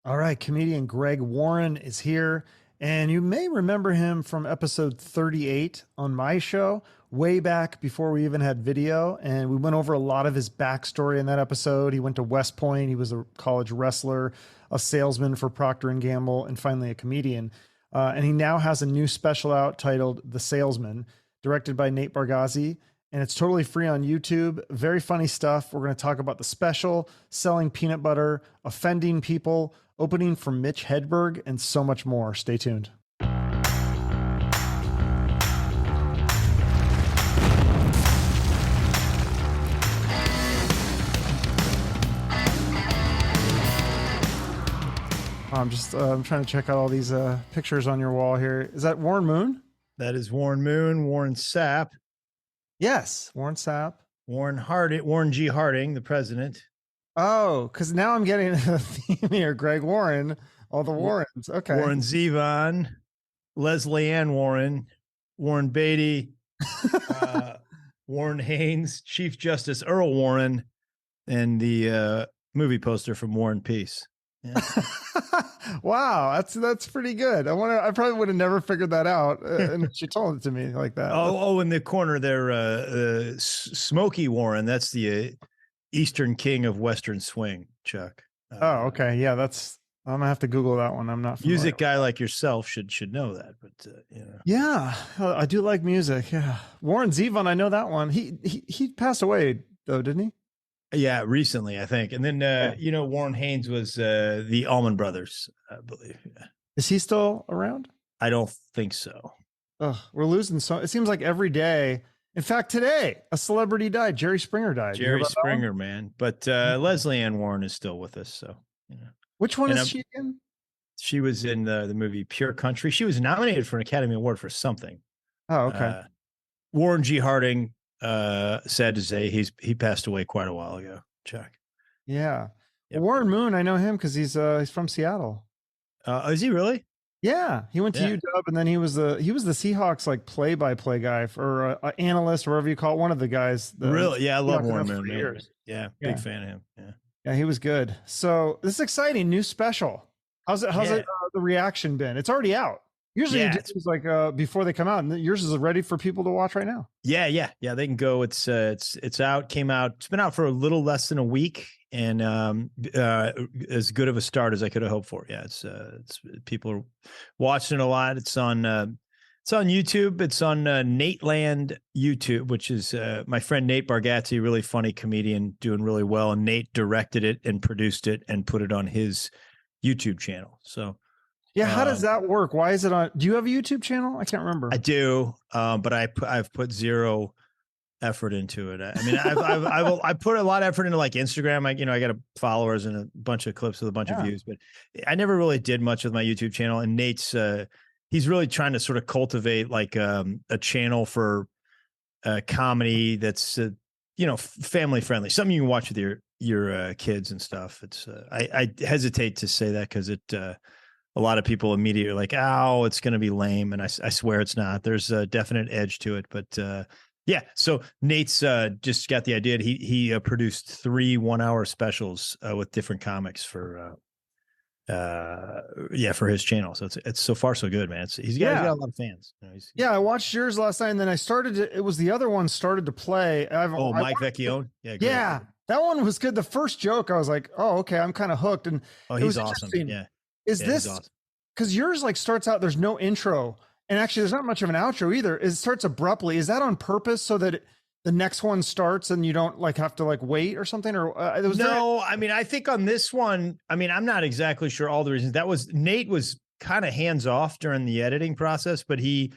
All right, comedian Greg Warren is here, and you may remember him from episode 38 on my show, way back before we even had video. And we went over a lot of his backstory in that episode. He went to West Point. He was a college wrestler, a salesman for Procter and Gamble, and finally a comedian. And he now has a new special out titled The Salesman, directed by Nate Bargatze. And it's totally free on YouTube. Very funny stuff. We're going to talk about the special, selling peanut butter, offending people, opening for Mitch Hedberg, and so much more. Stay tuned. I'm trying to check out all these pictures on your wall here. Is that Warren Moon? That is Warren Moon, Warren Sapp. Yes, Warren Sapp. Warren G. Harding, the president. Oh, because now I'm getting a theme here. Greg Warren, all the Warrens. Okay. Warren Zevon, Leslie Ann Warren, Warren Beatty, Warren Haynes, Chief Justice Earl Warren, and the movie poster from War and Peace. Yeah. Wow, that's pretty good. I probably would have never figured that out, and she told it to me like that. Oh, in the corner there, Smokey Warren. That's the Eastern King of Western Swing, Chuck. Oh, okay, yeah, I'm gonna have to Google that one. I'm not familiar. Music guy like yourself should know that, but Yeah, I do like music. Yeah, Warren Zevon, I know that one. He passed away though, didn't he? Yeah, recently, I think. And then, Warren Haynes was the Allman Brothers, I believe. Yeah. Is he still around? I don't think so. Oh, we're losing so. It seems like every day. In fact, today, a celebrity died. Jerry Springer died. Jerry Springer, man. But Leslie Ann Warren is still with us. So, Which one is she again? She was in the movie Pure Country. She was nominated for an Academy Award for something. Oh, okay. Warren G. Harding. Sad to say he passed away quite a while ago, Chuck. Yeah. Yep. Warren Moon, I know him because he's from Seattle. Is he really? Yeah, he went to UW, and then he was the Seahawks like play-by-play guy or analyst or whatever you call it. One of the guys. Really? Yeah, I love Warren Moon. Yeah, big fan of him. Yeah, he was good. So this is exciting. New special. How's it the reaction been? It's already out. Usually it's like before they come out, and yours is ready for people to watch right now. Yeah. They can go. It's out. Came out. It's been out for a little less than a week, and as good of a start as I could have hoped for. Yeah, it's people are watching it a lot. It's on YouTube. It's on Nateland YouTube, which is my friend Nate Bargatze, really funny comedian, doing really well, and Nate directed it and produced it and put it on his YouTube channel. So. Yeah, how does that work? Why is it on? Do you have a YouTube channel? I can't remember. I do, but I've put zero effort into it. I mean, I put a lot of effort into like Instagram. I got followers and a bunch of clips with a bunch of views, but I never really did much with my YouTube channel. And Nate's he's really trying to sort of cultivate like a channel for comedy that's family friendly, something you can watch with your kids and stuff. It's I hesitate to say that because it. A lot of people immediately are like, "Oh, it's going to be lame," and I swear it's not. There's a definite edge to it, but So Nate's just got the idea. He produced 3 1-hour specials with different comics for his channel. So it's so far so good, man. He's got a lot of fans. I watched yours last night, and then I started. It was the other one started to play. Mike Vecchione. Yeah, that one was good. The first joke, I was like, "Oh, okay, I'm kind of hooked." And he's awesome. Yeah. Is this because yours like starts out, there's no intro, and actually there's not much of an outro either. It starts abruptly. Is that on purpose so that the next one starts and you don't like have to like wait or something? Or I mean, I think on this one, I mean, I'm not exactly sure all the reasons. Nate was kind of hands off during the editing process, but we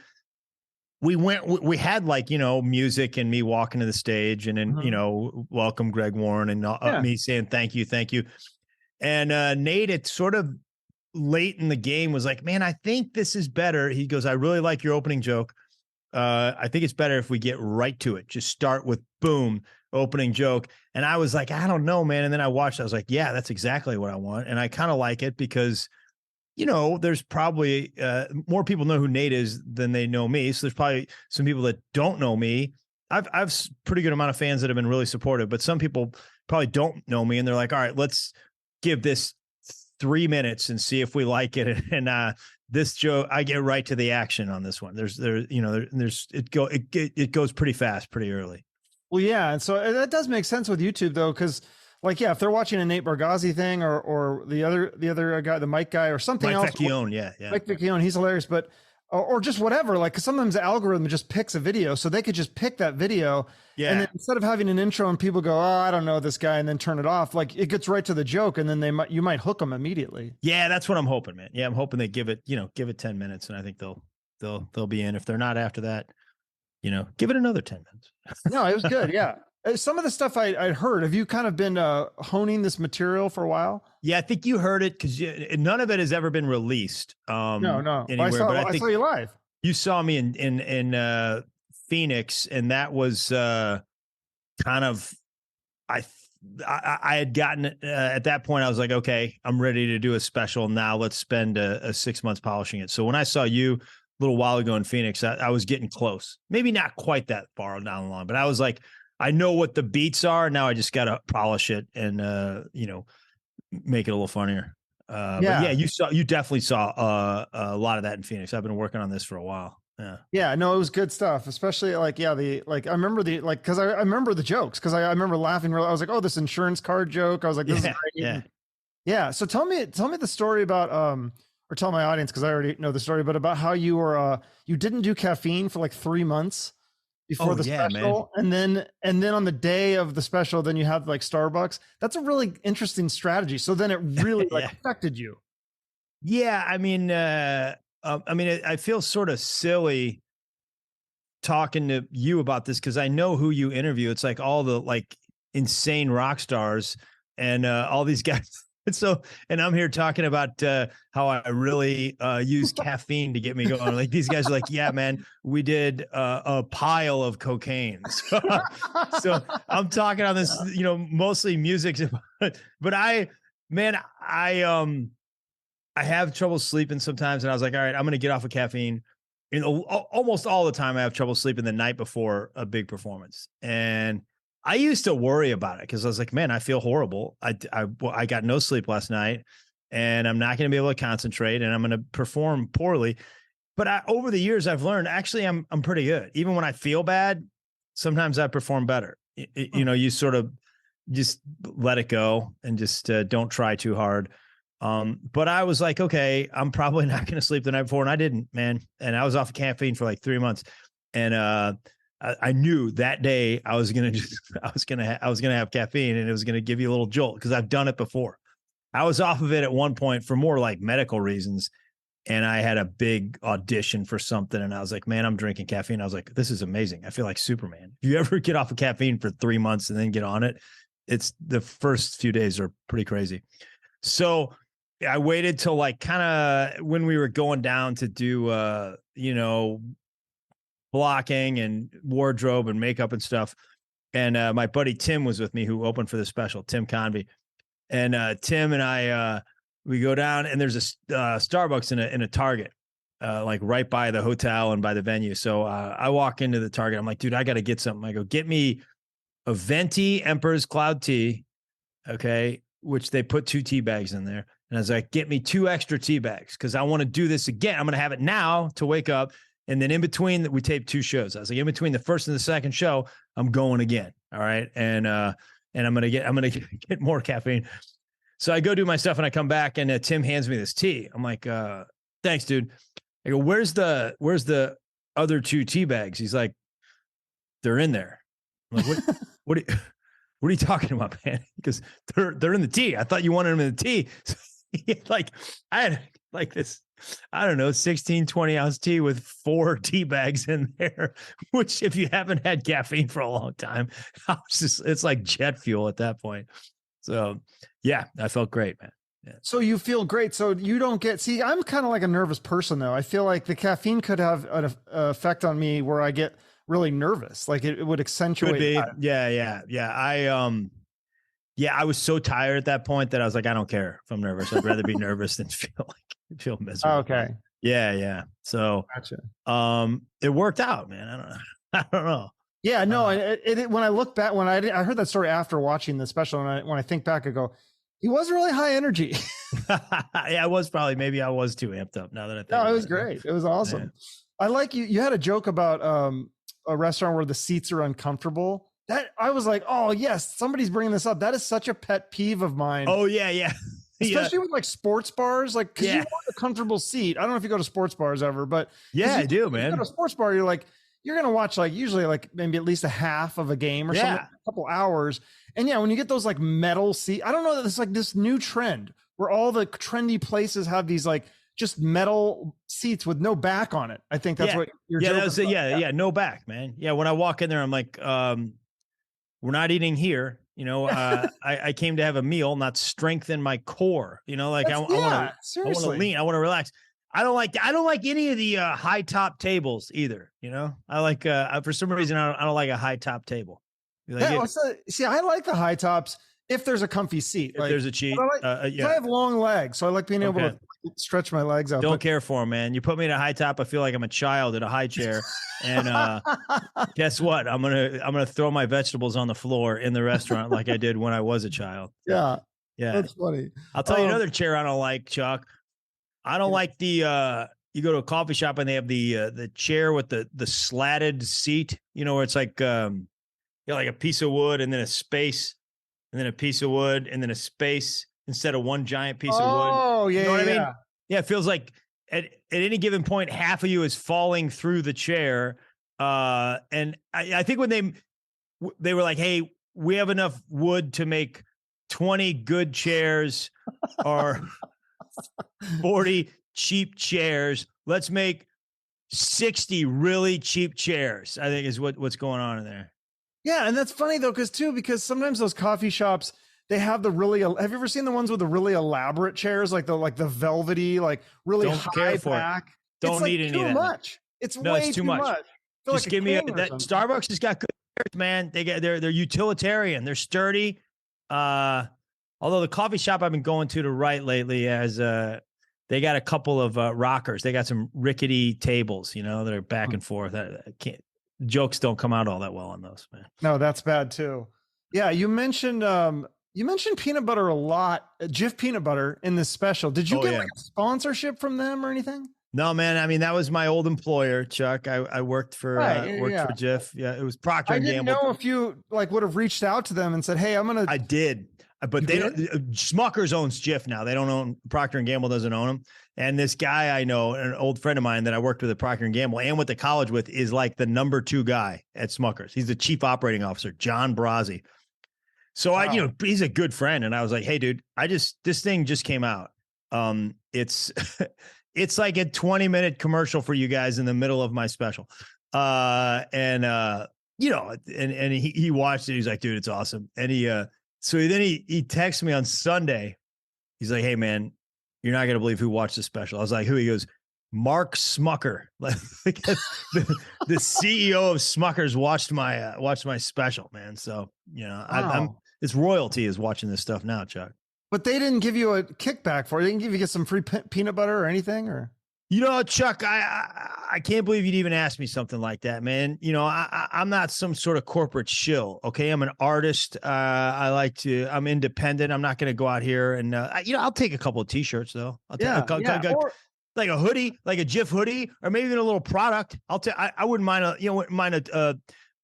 had like, music and me walking to the stage and then, welcome Greg Warren and me saying, thank you. And Nate, it's sort of late in the game was like, man, I think this is better. He goes, I really like your opening joke. I think it's better if we get right to it. Just start with boom, opening joke. And I was like, I don't know, man. And then I watched, I was like, yeah, that's exactly what I want. And I kind of like it because, there's probably more people know who Nate is than they know me. So there's probably some people that don't know me. I've pretty good amount of fans that have been really supportive, but some people probably don't know me. And they're like, all right, let's give this 3 minutes and see if we like it. And this joke, I get right to the action on this one. It goes pretty fast, pretty early. Well, yeah, and so that does make sense with YouTube though, because like, yeah, if they're watching a Nate Bargatze thing or the other guy, the Mike guy, or something Mike else, Vecchione, yeah, Mike Vecchione, he's hilarious, but or just whatever, like, because sometimes the algorithm just picks a video, so they could just pick that video, and then instead of having an intro and people go, oh, I don't know this guy, and then turn it off, like it gets right to the joke, and then you might hook them immediately. Yeah, that's what I'm hoping, man. Yeah, I'm hoping they give it 10 minutes, and I think they'll be in. If they're not after that, give it another 10 minutes. No, it was good. Yeah. Some of the stuff I heard, have you kind of been honing this material for a while? Yeah, I think you heard it because none of it has ever been released. No. Anywhere, I saw you live. You saw me in Phoenix, and that was kind of I had gotten at that point. I was like, okay, I'm ready to do a special now. Let's spend a 6 months polishing it. So when I saw you a little while ago in Phoenix, I was getting close. Maybe not quite that far down the line, but I was like, I know what the beats are. Now I just got to polish it and, make it a little funnier. But yeah, you definitely saw a lot of that in Phoenix. I've been working on this for a while. Yeah, no, it was good stuff. Especially I remember cause I remember the jokes. Cause I remember laughing. I was like, oh, this insurance card joke. I was like, this is great. Yeah. So tell me the story about, or tell my audience, cause I already know the story, but about how you were, you didn't do caffeine for like 3 months before the special, man. and then on the day of the special, then you have like Starbucks. That's a really interesting strategy. So then it really affected you. Yeah, I mean, I feel sort of silly talking to you about this because I know who you interview. It's like all the like insane rock stars and all these guys. And I'm here talking about how I really use caffeine to get me going. Like these guys are like, yeah, man, we did a pile of cocaine. So I'm talking on this, mostly music, but I have trouble sleeping sometimes. And I was like, all right, I'm going to get off of caffeine. Almost all the time I have trouble sleeping the night before a big performance. And I used to worry about it because I was like, man, I feel horrible. I got no sleep last night and I'm not going to be able to concentrate and I'm going to perform poorly. But over the years, I've learned actually I'm pretty good. Even when I feel bad, sometimes I perform better. You sort of just let it go and just don't try too hard. But I was like, okay, I'm probably not going to sleep the night before. And I didn't, man. And I was off of caffeine for like 3 months. And, I knew that day I was gonna have caffeine and it was gonna give you a little jolt because I've done it before. I was off of it at one point for more like medical reasons, and I had a big audition for something, and I was like, man, I'm drinking caffeine. I was like, this is amazing. I feel like Superman. If you ever get off of caffeine for 3 months and then get on it, it's the first few days are pretty crazy. So I waited till like kind of when we were going down to do blocking and wardrobe and makeup and stuff. And my buddy Tim was with me, who opened for the special, Tim Convey. And Tim and I, we go down and there's a Starbucks in a Target, like right by the hotel and by the venue. So I walk into the Target. I'm like, dude, I got to get something. I go, get me a venti Emperor's Cloud tea. Okay. Which they put 2 tea bags in there. And I was like, get me 2 extra tea bags. Cause I want to do this again. I'm going to have it now to wake up. And then in between that, we taped 2 shows. I was like, in between the first and the second show, I'm going again. All right. And I'm going to get more caffeine. So I go do my stuff and I come back and Tim hands me this tea. I'm like, thanks, dude. I go, where's the other 2 tea bags? He's like, they're in there. I'm like, what are you talking about, man? Because they're in the tea. I thought you wanted them in the tea. So like I had like this, I don't know, 16, 20 ounce tea with 4 tea bags in there, which if you haven't had caffeine for a long time, it's like jet fuel at that point. So yeah, I felt great, man. Yeah. So you feel great. So you don't I'm kind of like a nervous person though. I feel like the caffeine could have an effect on me where I get really nervous. Like it would accentuate. Could be. That. Yeah. I was so tired at that point that I was like, I don't care if I'm nervous. I'd rather be nervous than feel miserable. Okay. Yeah. So, gotcha. It worked out, man. I don't know. Yeah, no. When I look back, when I heard that story after watching the special, and when I think back, I go, He was really high energy. Yeah, I was probably, maybe I was too amped up now that I think No, about it was it. great. It was awesome. Yeah. I like you. You had a joke about a restaurant where the seats are uncomfortable. That I was like, oh yes, somebody's bringing this up. That is such a pet peeve of mine. Oh yeah, yeah. Especially with like sports bars, like because you Yeah. want a comfortable seat. I don't know if you go to sports bars ever, but Yeah, I do, if you go man. to a sports bar, you're gonna watch like usually like maybe at least a half of a game or something, a couple hours. And yeah, when you get those like metal seat, I don't know that it's like this new trend where all the trendy places have these like just metal seats with no back on it. I think that's what you're that was no back, man. Yeah, when I walk in there, I'm like, we're not eating here. You know, I came to have a meal, not strengthen my core. You know, like I want to lean, I want to relax. I don't like any of the high top tables either. You know, I like for some reason I don't like a high top table. Like see, I like the high tops if there's a comfy seat. If there's a cheat, I have long legs, so I like being able to stretch my legs out. Don't care for them, man. You put me in a high top, I feel like I'm a child in a high chair. And guess what? I'm gonna throw my vegetables on the floor in the restaurant like I did when I was a child. Yeah, that's funny. I'll tell you another chair I don't like, Chuck. I don't like the you go to a coffee shop and they have the chair with the slatted seat. You know, where it's like like a piece of wood and then a space and then a piece of wood and then a space instead of one giant piece of wood. Oh, yeah. You know what I mean? Yeah, it feels like at any given point, half of you is falling through the chair. And I think when they were like, hey, we have enough wood to make 20 good chairs or 40 cheap chairs. Let's make 60 really cheap chairs, I think is what's going on in there. Yeah, and that's funny though, because sometimes those coffee shops, they have the really. Have you ever seen the ones with the really elaborate chairs, like the velvety, like really high back? Don't need any of that. Much. It's way too much. Just give me that. Starbucks has got good chairs, man. They're utilitarian. They're sturdy. Although the coffee shop I've been going to right lately has they got a couple of rockers. They got some rickety tables, you know, that are back and forth. Jokes don't come out all that well on those, man. No, that's bad too. Yeah, you mentioned peanut butter a lot, Jif peanut butter in this special. Did you get like a sponsorship from them or anything? No, man. I mean, that was my old employer, Chuck. I worked for for Jif. Yeah, it was Procter and Gamble. I didn't know if you would have reached out to them and said, "Hey, I did, but they don't. Smucker's owns Jif now. They don't own Procter and Gamble. Doesn't own them. And this guy I know, an old friend of mine that I worked with at Procter and Gamble and went to college with, is like the number 2 guy at Smucker's. He's the chief operating officer, John Brazzi. So he's a good friend. And I was like, hey, dude, this thing just came out. It's it's like a 20-minute commercial for you guys in the middle of my special. And he watched it. He's like, dude, it's awesome. And so then he texted me on Sunday. He's like, hey man, you're not going to believe who watched the special. I was like, who? He goes, Mark Smucker. the CEO of Smucker's watched my special, man. So, it's royalty is watching this stuff now, Chuck. But they didn't give you a kickback for it. They didn't give you some free peanut butter or anything, or? Chuck, I can't believe you'd even ask me something like that, man. I'm not some sort of corporate shill. Okay. I'm an artist. I'm independent. I'm not going to go out here and, I'll take a couple of t-shirts though. I'll take like a hoodie, like a Jif hoodie, or maybe even a little product. I wouldn't mind a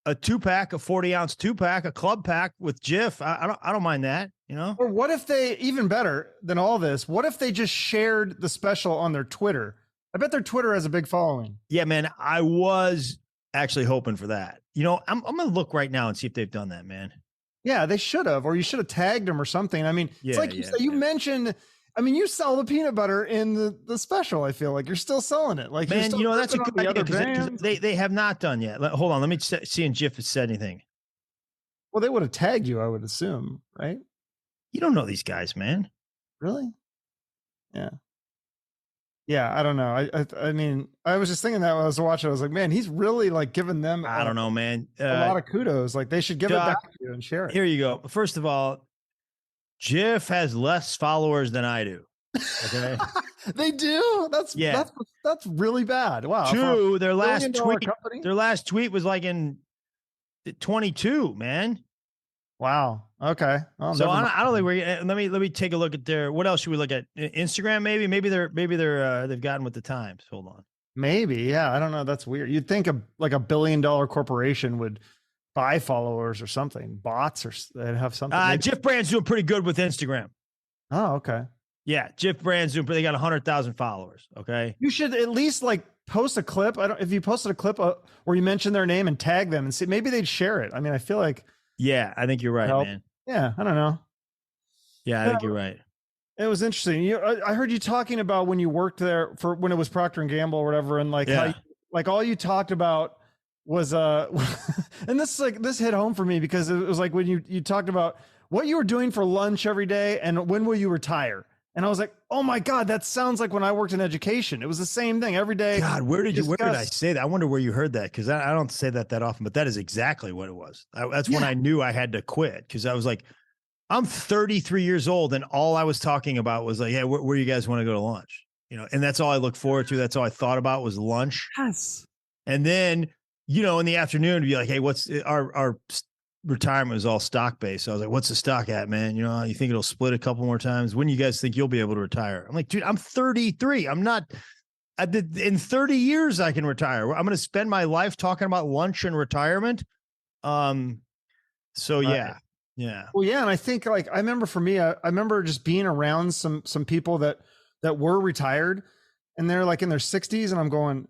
2-pack, a 40-ounce 2-pack, a club pack with Jif. I don't mind that, Or what if they, even better than all this, what if they just shared the special on their Twitter? I bet their Twitter has a big following. Yeah, man. I was actually hoping for that. I'm going to look right now and see if they've done that, man. Yeah, they should have, or you should have tagged them or something. I mean, it's like you mentioned, I mean, you sell the peanut butter in the special. I feel like you're still selling it. Like, man, that's a good idea because they have not done yet. Hold on. Let me see if Jif has said anything. Well, they would have tagged you, I would assume, right? You don't know these guys, man. Really? Yeah. Yeah, I don't know. I mean, I was just thinking that when I was watching, I was like, man, he's really like giving them. I don't know, man. A lot of kudos. Like they should give it back to you and share it. Here you go. First of all, Jif has less followers than I do. Okay, they do. That's really bad. Wow. True. Their last tweet was like in 22, man. Wow. Okay. Oh, So never mind. I don't think we're. Let me take a look at their. What else should we look at? Instagram, maybe. Maybe they've gotten with the times. Hold on. Maybe. Yeah. I don't know. That's weird. You'd think like a billion-dollar corporation would buy followers or something, bots, or they'd have something. Jeff Brand's doing pretty good with Instagram. Oh, okay. Yeah, Jeff Brand's doing. They got 100,000 followers. Okay. You should at least like post a clip. I don't. If you posted a clip where you mention their name and tag them and see, maybe they'd share it. I mean, I feel like. Yeah, I think you're right, man. Yeah. I don't know. Yeah, I think you're right. It was interesting. I heard you talking about when you worked there for when it was Procter and Gamble or whatever, and like how like all you talked about was and this hit home for me because it was like when you talked about what you were doing for lunch every day and when will you retire. And I was like, oh my God, that sounds like when I worked in education. It was the same thing every day. God, where did I say that? I wonder where you heard that because I don't say that often, but that is exactly what it was. That's when I knew I had to quit because I was like, I'm 33 years old and all I was talking about was like, hey, where you guys want to go to lunch? And that's all I look forward to. That's all I thought about was lunch. Yes. And then, in the afternoon, to be like, hey, what's our retirement was all stock based. So I was like, what's the stock at, man? You think it'll split a couple more times? When do you guys think you'll be able to retire? I'm like, dude, I'm 33. I'm not in 30 years I can retire. I'm going to spend my life talking about lunch and retirement. So yeah. Yeah. Well, yeah. And I think like, I remember for me, I remember just being around some people that were retired and they're like in their 60s. And I'm going,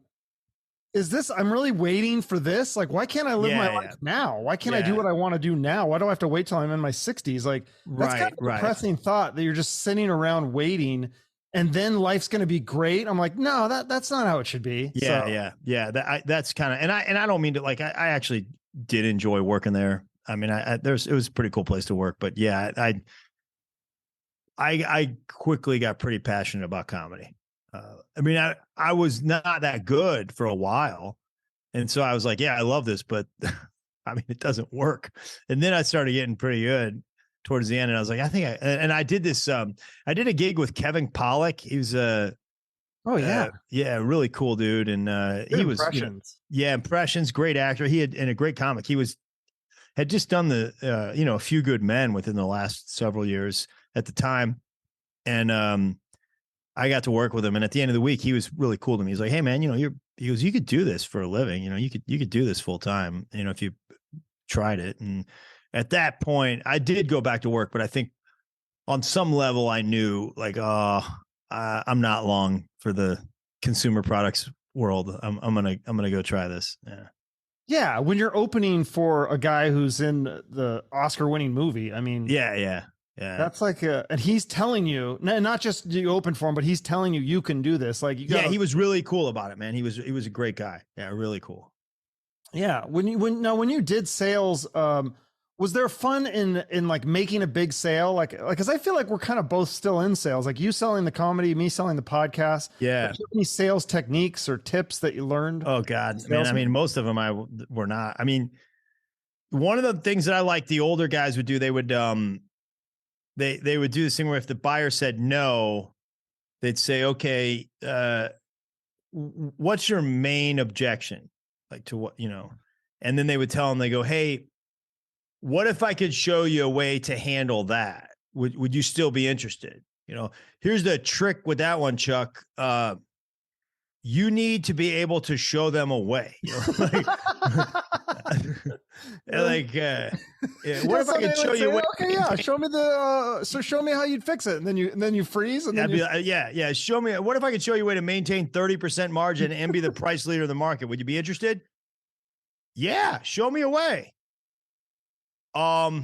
I'm really waiting for this? Like, why can't I live my life now? Why can't I do what I want to do now? Why do I have to wait till I'm in my 60s? Like, that's kind of a depressing thought that you're just sitting around waiting and then life's going to be great. I'm like, no, that's not how it should be. Yeah. That's kind of, and I don't mean to like, I actually did enjoy working there. I mean, it was a pretty cool place to work, but yeah, I quickly got pretty passionate about comedy. I mean, I was not that good for a while. And so I was like, yeah, I love this, but I mean, it doesn't work. And then I started getting pretty good towards the end. And I was like, I did this, I did a gig with Kevin Pollak. He was really cool dude. And he was, impressions, great actor. And a great comic. He had just done A Few Good Men within the last several years at the time. And I got to work with him. And at the end of the week, he was really cool to me. He's like, hey man, he goes, you could do this for a living. You could do this full time, if you tried it. And at that point I did go back to work, but I think on some level I knew like, I'm not long for the consumer products world. I'm going to go try this. Yeah. Yeah, when you're opening for a guy who's in the Oscar-winning movie, I mean, yeah, that's like, and he's telling you, not just you open for him, but he's telling you can do this. Like, he was really cool about it, man. He was a great guy. Yeah, really cool. Yeah, when you did sales, was there fun in like making a big sale? Like, because I feel like we're kind of both still in sales. Like you selling the comedy, me selling the podcast. Yeah. Like, any sales techniques or tips that you learned? Oh God, man. I mean, most of them were not. I mean, one of the things that I like the older guys would do, they would they would do this thing where if the buyer said no, they'd say, okay, what's your main objection? Like to what, and then they would tell them, they go, hey, what if I could show you a way to handle that? Would you still be interested? Here's the trick with that one, Chuck. You need to be able to show them a way. What if I could show you a way? Okay, yeah, show me how you'd fix it, and then you freeze, and then be like, yeah. Show me. What if I could show you a way to maintain 30% margin and be the price leader in the market? Would you be interested? Yeah, show me a way. No,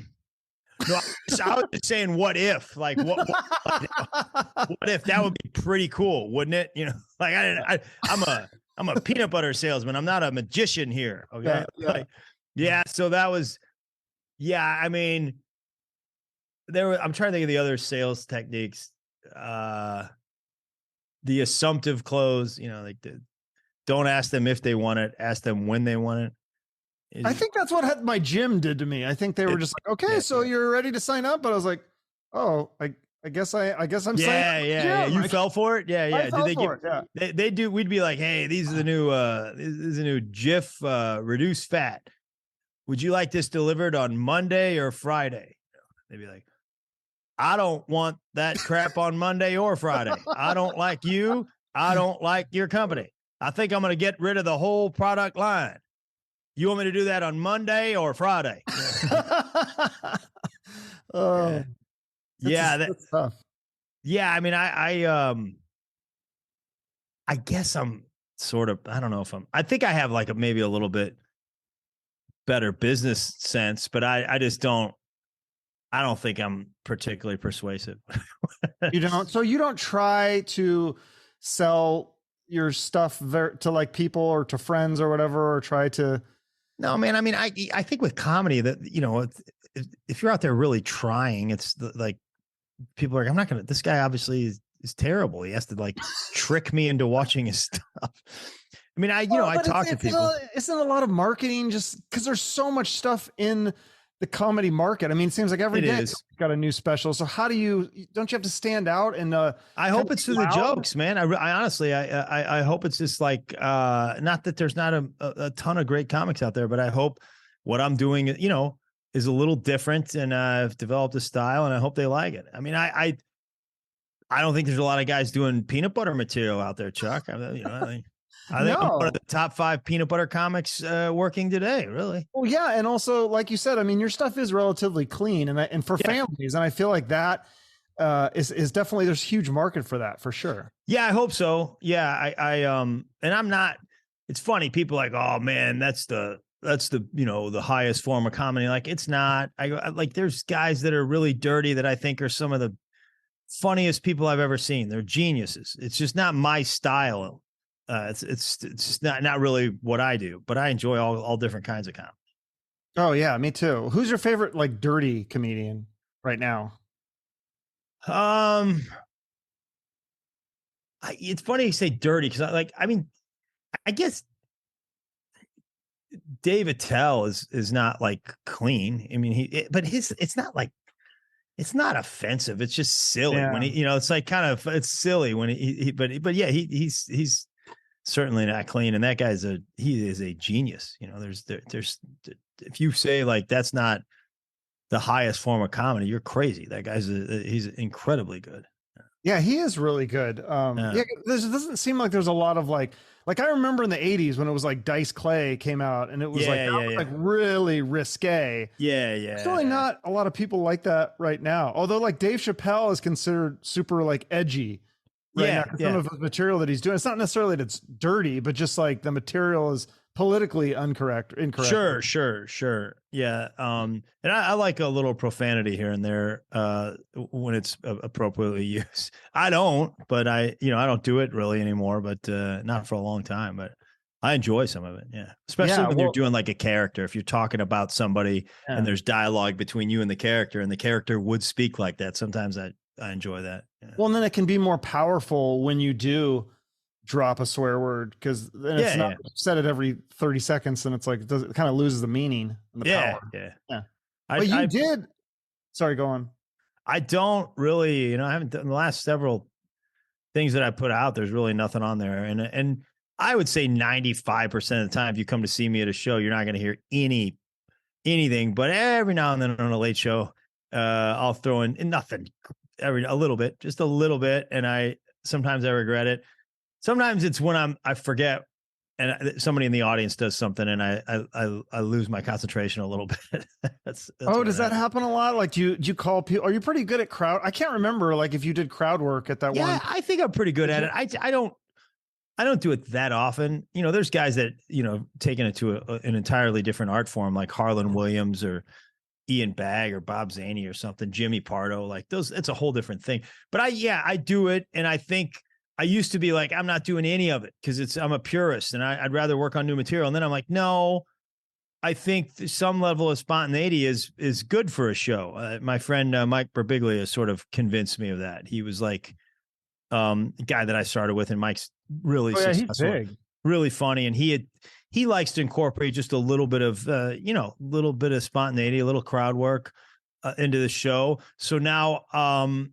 I was just saying, what if? Like, what if that would be pretty cool, wouldn't it? Like I'm a peanut butter salesman. I'm not a magician here. Okay. So that was, I mean, I'm trying to think of the other sales techniques. The assumptive close, like don't ask them if they want it, ask them when they want it. I think that's what my gym did to me. I think they were just like, okay, so you're ready to sign up. But I was like, oh, I guess I'm signing up. Yeah. You fell for it. Yeah. I fell for it. They do. We'd be like, hey, these are the new, this is a new Jif reduced fat. would you like this delivered on Monday or Friday? They'd be like, I don't want that crap on Monday or Friday. I don't like you. I don't like your company. I think I'm going to get rid of the whole product line. You want me to do that on Monday or Friday? Oh, that's tough. Yeah, I mean, I guess I'm sort of, I don't know if I think I have like maybe a little bit better business sense, but I just don't, I don't think I'm particularly persuasive. You don't, so you don't try to sell your stuff to like people or to friends or whatever, or try to. No, man. I mean, I think with comedy that, if you're out there really trying, it's like people are like, I'm not going to, this guy obviously is terrible. He has to like trick me into watching his stuff. I mean, I talk to people. Isn't a lot of marketing just because there's so much stuff in the comedy market? I mean, it seems like every day it's got a new special. So how don't you have to stand out? And I hope it's through the jokes, man. I honestly, I hope it's just like, not that there's not a ton of great comics out there, but I hope what I'm doing, is a little different, and I've developed a style, and I hope they like it. I mean, I don't think there's a lot of guys doing peanut butter material out there, Chuck. I think I'm one of the top 5 peanut butter comics working today, really. Well, yeah, and also, like you said, I mean, your stuff is relatively clean, and for families, and I feel like that is definitely, there's a huge market for that, for sure. Yeah, I hope so. Yeah, I and I'm not. It's funny, people are like, oh man, that's the the highest form of comedy. Like, it's not. I like, there's guys that are really dirty that I think are some of the funniest people I've ever seen. They're geniuses. It's just not my style. It's just not really what I do, but I enjoy all different kinds of comedy. Oh yeah, me too. Who's your favorite like dirty comedian right now? It's funny you say dirty, because I guess Dave Attell is not like clean. I mean, it's not like, it's not offensive. It's just silly when he, it's like it's silly when but yeah, he's certainly not clean. And that he is a genius. There's if you say like, that's not the highest form of comedy, you're crazy. That guy's he's incredibly good. Yeah, he is really good. There doesn't seem like there's a lot of like I remember in the 80s when it was like Dice Clay came out, and it was like really risque. Yeah. There's really not a lot of people like that right now. Although like Dave Chappelle is considered super like edgy right now. Some of the material that he's doing, it's not necessarily that it's dirty, but just like the material is politically incorrect. Sure. Yeah. And I like a little profanity here and there when it's appropriately used. I don't, but I don't do it really anymore, but not for a long time, but I enjoy some of it. Yeah. Especially when you're doing like a character. If you're talking about somebody and there's dialogue between you and the character would speak like that. Sometimes I enjoy that. Yeah. Well, and then it can be more powerful when you do drop a swear word, because then it's not said it every 30 seconds, and it's like it kind of loses the meaning and the power. Yeah. But you did. Sorry, go on. I don't really, I haven't done the last several things that I put out. There's really nothing on there, and I would say 95% of the time, if you come to see me at a show, you're not going to hear anything. But every now and then on a late show, I'll throw in nothing, a little bit, just a little bit, and sometimes I regret it. Sometimes it's when I forget, and somebody in the audience does something, and I lose my concentration a little bit. That's does that happen a lot? Like, do you call people? Are you pretty good at crowd? I can't remember like if you did crowd work at that one. Yeah, I think I'm pretty good at it. I don't do it that often. There's guys that taking it to an entirely different art form, like Harlan Williams or Ian Bagg or Bob Zaney or something, Jimmy Pardo, like those. It's a whole different thing. But I do it, and I think. I used to be like, I'm not doing any of it because I'm a purist and I'd rather work on new material. And then I'm like, no, I think some level of spontaneity is good for a show. My friend Mike Birbiglia sort of convinced me of that. He was like a guy that I started with, and Mike's really successful, he's big. Really funny, and he likes to incorporate just a little bit of little bit of spontaneity, a little crowd work into the show. So now I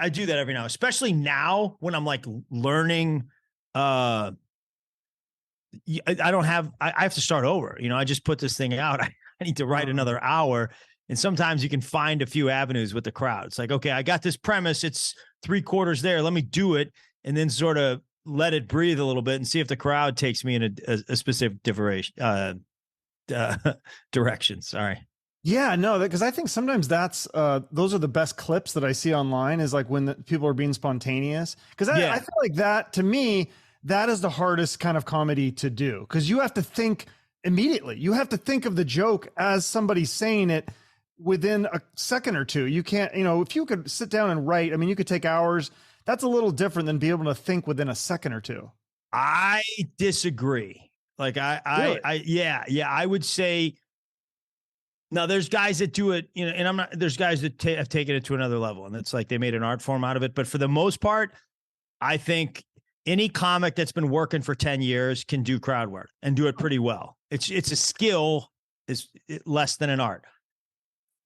do that every now, especially now when I'm like learning, I don't have, I have to start over. I just put this thing out. I need to write another hour. And sometimes you can find a few avenues with the crowd. It's like, okay, I got this premise. It's 3/4 there. Let me do it. And then sort of let it breathe a little bit and see if the crowd takes me in a specific direction. Sorry. Yeah, no, because I think sometimes those are the best clips that I see online, is like when people are being spontaneous. Because I feel like that, to me, that is the hardest kind of comedy to do, because you have to think immediately. You have to think of the joke as somebody's saying it within a second or two. You can't, if you could sit down and write, I mean, you could take hours. That's a little different than be able to think within a second or two. I disagree. Like Really? I would say, now there's guys that do it, and there's guys that have taken it to another level, and it's like they made an art form out of it. But for the most part, I think any comic that's been working for 10 years can do crowd work and do it pretty well. It's a skill, is less than an art.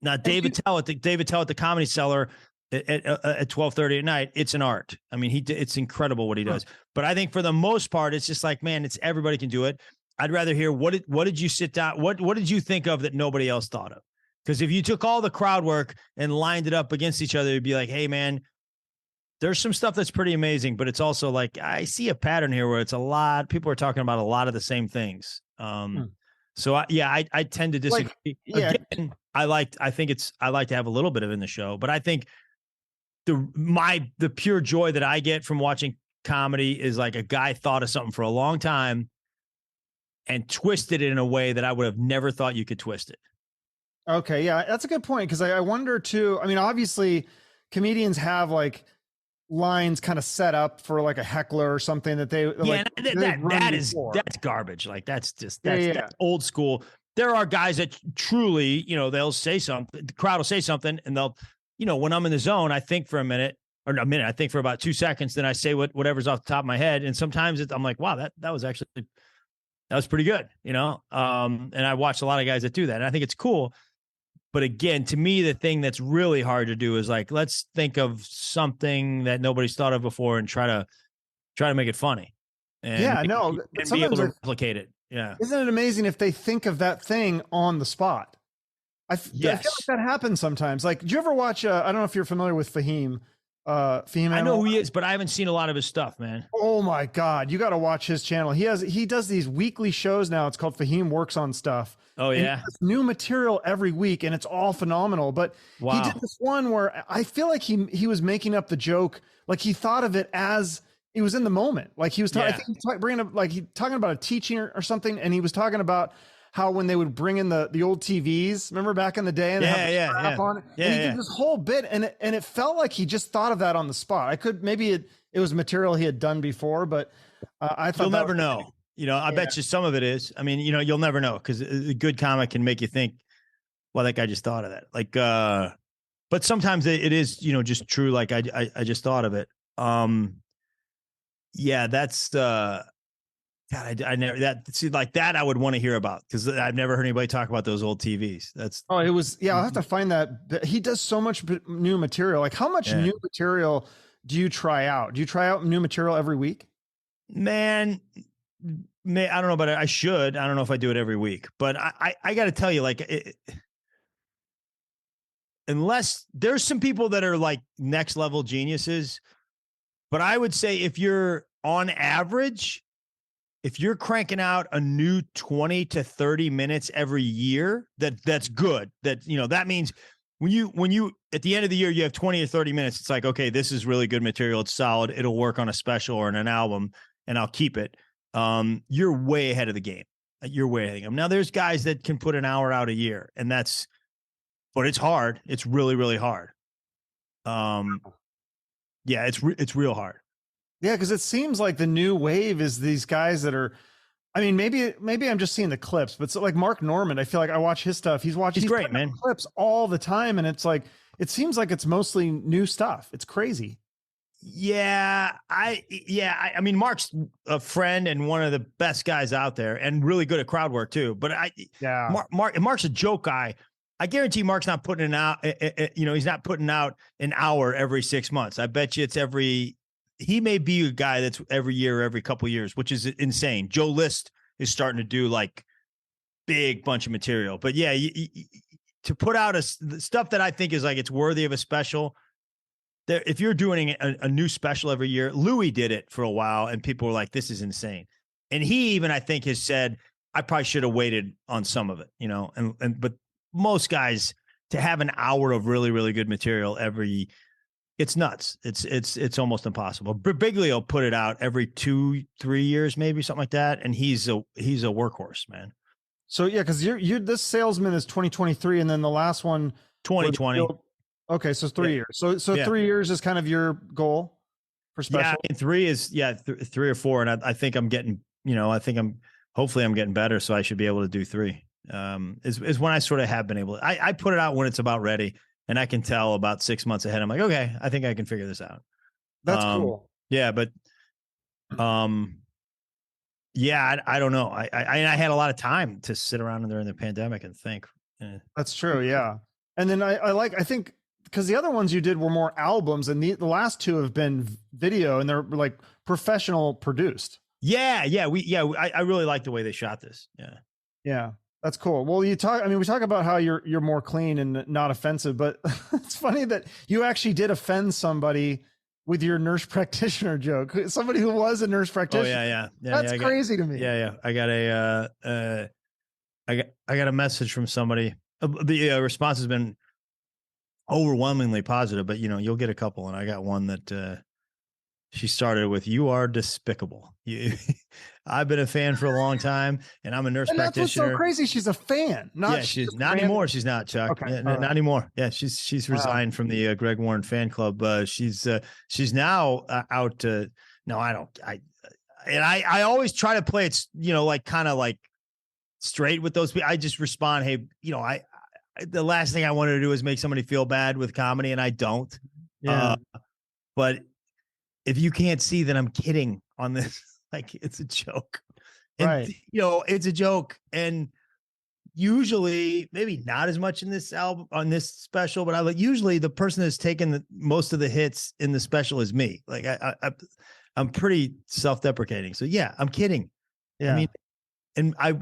Now, David Tell at the Comedy Cellar at 12:30 at night, it's an art. I mean, it's incredible what he does. But I think for the most part, it's just like, man, it's everybody can do it. I'd rather hear what did you sit down? What did you think of that nobody else thought of? Because if you took all the crowd work and lined it up against each other, it'd be like, hey, man, there's some stuff that's pretty amazing, but it's also like, I see a pattern here where it's a lot. People are talking about a lot of the same things. So I tend to disagree. Again, I like to have a little bit of in the show, but I think the pure joy that I get from watching comedy is like a guy thought of something for a long time and twisted it in a way that I would have never thought you could twist it. Okay. Yeah, that's a good point. Cause I wonder too, I mean, obviously comedians have like lines kind of set up for like a heckler or something that they, that's garbage. Like that's old school. There are guys that truly, they'll say something, the crowd will say something, and they'll, when I'm in the zone, I think for I think for about 2 seconds, then I say whatever's off the top of my head. And sometimes I'm like, wow, that was pretty good, and I watch a lot of guys that do that, and I think it's cool. But again, to me, the thing that's really hard to do is like, let's think of something that nobody's thought of before and try to make it funny. And be able to replicate it. Yeah. Isn't it amazing if they think of that thing on the spot? I feel like that happens sometimes. Like, do you ever watch, I don't know if you're familiar with Fahim. I know who he is, but I haven't seen a lot of his stuff, man. Oh my God. You got to watch his channel. He does these weekly shows now. It's called Fahim Works on Stuff. Oh yeah. He does new material every week, and it's all phenomenal. But he did this one where I feel like he was making up the joke. Like he thought of it as he was in the moment. Like he was talking, I think bringing up, like he talking about a teaching or something. And he was talking about how when they would bring in the old TVs, remember back in the day, and they have the strap on it. And he did this whole bit, and it felt like he just thought of that on the spot. Maybe it was material he had done before, but I thought you'll never know. I bet you some of it is. I mean, you'll never know, because a good comic can make you think, well, that guy just thought of that. Like, but sometimes it is, just true. Like I just thought of it. Yeah, that's God, I never like that. I would want to hear about, because I've never heard anybody talk about those old TVs. It was. Yeah, I'll have to find that. He does so much new material. Like, how much new material do you try out? Do you try out new material every week? Man, I don't know, but I should. I don't know if I do it every week, but I got to tell you, like, unless there's some people that are like next level geniuses, but I would say if you're on average, if you're cranking out a new 20 to 30 minutes every year, that's good. That means when you at the end of the year, you have 20 or 30 minutes, it's like, okay, this is really good material. It's solid. It'll work on a special or in an album, and I'll keep it. You're way ahead of the game. You're way ahead of the game. Now there's guys that can put an hour out a year, but it's hard. It's really, really hard. Yeah, it's real hard. Yeah, because it seems like the new wave is these guys that are, I mean, maybe I'm just seeing the clips, but so like Mark Norman, I feel like I watch his stuff. He's great, man. Clips all the time, and it's like, it seems like it's mostly new stuff. It's crazy. Yeah, I mean, Mark's a friend and one of the best guys out there, and really good at crowd work too. But Mark's a joke guy. I guarantee Mark's not putting he's not putting out an hour every 6 months. I bet you he may be a guy that's every year, every couple of years, which is insane. Joe List is starting to do like big bunch of material. But yeah, to put out the stuff that I think is like it's worthy of a special. There, if you're doing a new special every year, Louis did it for a while, and people were like, "This is insane." And he even, I think, has said, "I probably should have waited on some of it," you know. But most guys, to have an hour of really, really good material it's nuts. It's almost impossible. Biglio put it out every 2-3 years, maybe something like that, and he's a workhorse, man. So yeah, because you're this Salesman is 2023, and then the last one 2020. Okay, so 3 years. So 3 years is kind of your goal for special. Yeah, and 3 is 3 or 4, and I think I'm getting, you know, hopefully I'm getting better, so I should be able to do 3. Is when I sort of have been able to. I put it out when it's about ready, and I can tell about 6 months ahead. I'm like, okay, I think I can figure this out. That's cool. Yeah, but yeah, I don't know. I had a lot of time to sit around during the pandemic and think. That's true. Yeah. And then I think because the other ones you did were more albums, and the last 2 have been video, and they're like professional produced. Yeah. I really like the way they shot this. Yeah. Yeah. That's cool. Well, we talk about how you're more clean and not offensive, but it's funny that you actually did offend somebody with your nurse practitioner joke. Somebody who was a nurse practitioner. Oh yeah. That's crazy to me. Yeah. I got a message from somebody. The response has been overwhelmingly positive, but you know, you'll get a couple, and I got one that she started with, "You are despicable. I've been a fan for a long time, and I'm a nurse practitioner." That's what's so crazy. She's a fan. She's not anymore. She's not, Chuck. Okay. Yeah, not anymore. Yeah, she's resigned from the Greg Warren fan club. She's now out. No, I don't. I always try to play it, you know, like kind of like straight with those people. I just respond, "Hey, you know, the last thing I wanted to do is make somebody feel bad with comedy, and I don't." Yeah. But if you can't see that I'm kidding on this, like it's a joke, and, right? You know, it's a joke, and usually maybe not as much in this album on this special, but usually the person that's taken most of the hits in the special is me. Like I'm pretty self-deprecating, so yeah, I'm kidding. Yeah, I mean, and I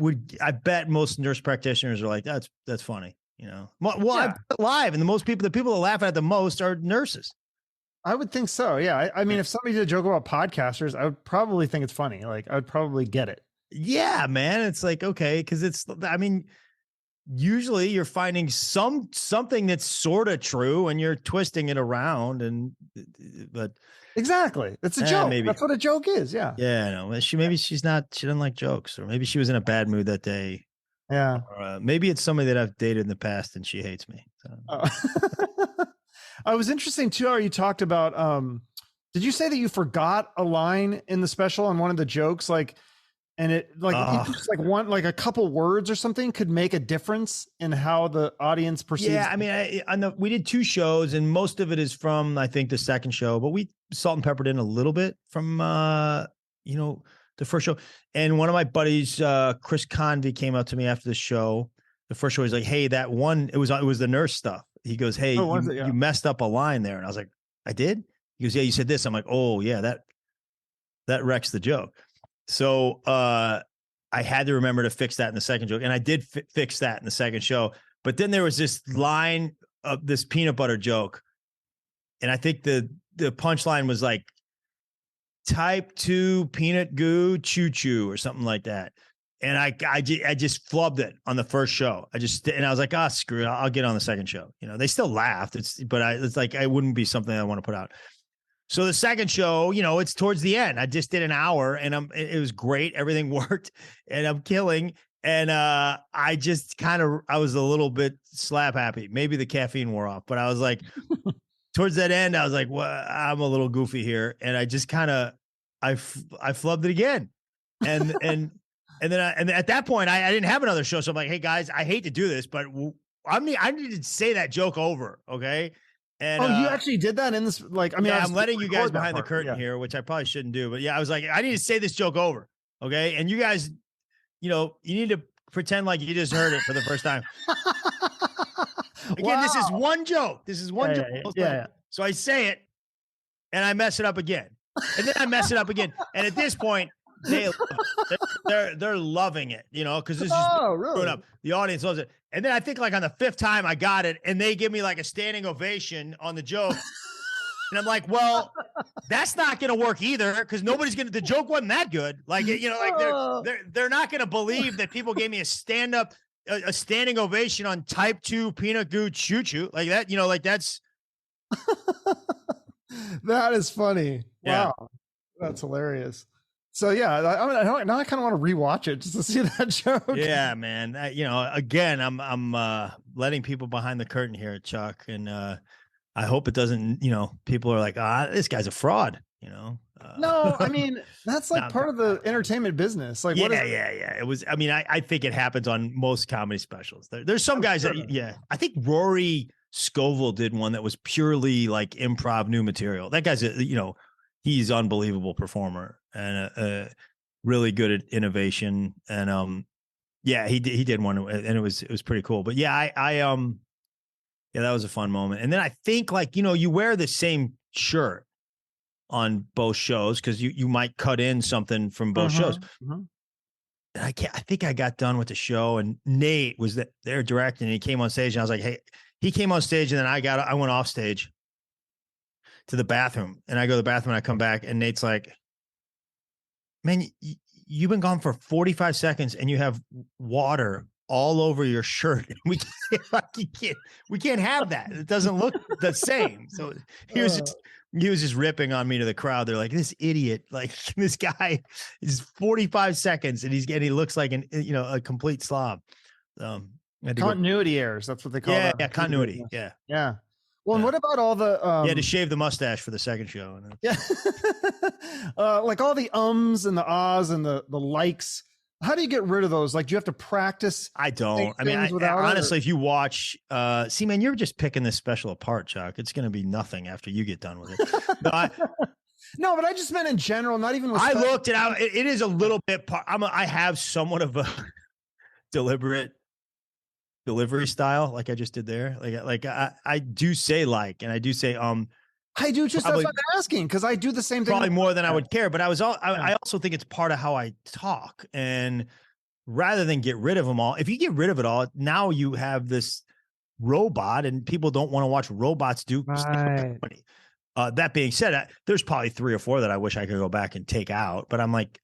bet most nurse practitioners are like, that's funny, you know. Well, yeah. I put it live, and the people that laugh at the most are nurses. I would think so. Yeah. I mean, if somebody did a joke about podcasters, I would probably think it's funny. Like I would probably get it. Yeah, man. It's like, okay. Cause I mean, usually you're finding something that's sort of true and you're twisting it around but exactly. It's a joke. Maybe. That's what a joke is. Yeah. Yeah. No, she doesn't like jokes, or maybe she was in a bad mood that day. Yeah. Or, maybe it's somebody that I've dated in the past and she hates me. So. Oh. I was interesting too how you talked about did you say that you forgot a line in the special on one of the jokes, like, and it like just like like a couple words or something could make a difference in how the audience perceives? Yeah, I mean, we did 2 shows, and most of it is from, I think, the second show, but we salt and peppered in a little bit from you know, the first show. And one of my buddies, Chris Convey, came up to me after the show. The first show, he's like, "Hey, that one, it was the nurse stuff." He goes, "Hey, you messed up a line there." And I was like, "I did?" He goes, "Yeah, you said this." I'm like, "Oh yeah, that wrecks the joke." So I had to remember to fix that in the second joke. And I did fix that in the second show. But then there was this line of this peanut butter joke. And I think the punchline was like, "Type 2 peanut goo choo choo," or something like that. And I just flubbed it on the first show. And I was like, screw it. I'll get on the second show. You know, they still laughed. It's like, it wouldn't be something I want to put out. So the second show, you know, it's towards the end. I just did an hour, and it was great. Everything worked, and I'm killing. And I just I was a little bit slap happy. Maybe the caffeine wore off, but I was like, towards that end, I was like, well, I'm a little goofy here. And I just I flubbed it again. And then at that point, I didn't have another show. So I'm like, "Hey guys, I hate to do this, but I need to say that joke over." Okay. And you actually did that in this, like, I mean, I'm letting you guys behind the curtain here, which I probably shouldn't do, but yeah, I was like, I need to say this joke over. Okay. And you guys, you know, you need to pretend like you just heard it for the first time. Again, This is one joke. This is one joke. Yeah. So I say it and I mess it up again. And then I mess it up again. And at this point, They they're loving it, you know, because this is really? growing up. The audience loves it. And then I think like on the 5th time I got it, and they give me like a standing ovation on the joke. And I'm like, well, that's not going to work either, because nobody's going to. The joke wasn't that good. Like, you know, like they're not going to believe that people gave me a standing ovation on Type 2 peanut goo choo choo like that. You know, like that's that is funny. Yeah. Wow, that's hilarious. So yeah, now I kind of want to rewatch it just to see that joke. Yeah, man. You know, again, I'm letting people behind the curtain here, Chuck, and I hope it doesn't. You know, people are like, this guy's a fraud. You know. No, I mean that's like part of the entertainment business. Like, yeah. It was. I mean, I think it happens on most comedy specials. There's some guys that, I think Rory Scovel did one that was purely like improv new material. That guy's he's unbelievable performer and really good at innovation. And he did one, and it was pretty cool. But yeah, that was a fun moment. And then I think like, you wear the same shirt on both shows because you might cut in something from both shows. And I think I got done with the show, and Nate was there directing, and he came on stage, and I was like, hey, he came on stage, and then I went off stage to the bathroom, and I go to the bathroom, and I come back, and Nate's like, man, you've been gone for 45 seconds and you have water all over your shirt. We can't have that. It doesn't look the same. So he was just ripping on me to the crowd. They're like, this idiot, like this guy is 45 seconds and he looks like a complete slob. Continuity errors. That's what they call it. Yeah. Continuity. Yeah. Yeah. Well, and what about all the you had to shave the mustache for the second show. Yeah. Like all the ums and the ahs and the likes. How do you get rid of those? Like, do you have to practice? I don't. I mean, honestly, if you watch, see, man, you're just picking this special apart, Chuck. It's going to be nothing after you get done with it. No, but I just meant in general, not even with I looked it out. It is a little bit, I have somewhat of a deliberate delivery style, like I just did there. Like I do say and I do say, I do just, that's what I'm asking, because I do the same thing. Probably more than I would care, but I also think it's part of how I talk. And rather than get rid of them all, if you get rid of it all, now you have this robot, and people don't want to watch robots do stand-up comedy. That being said, there's probably 3 or 4 that I wish I could go back and take out, but I'm like,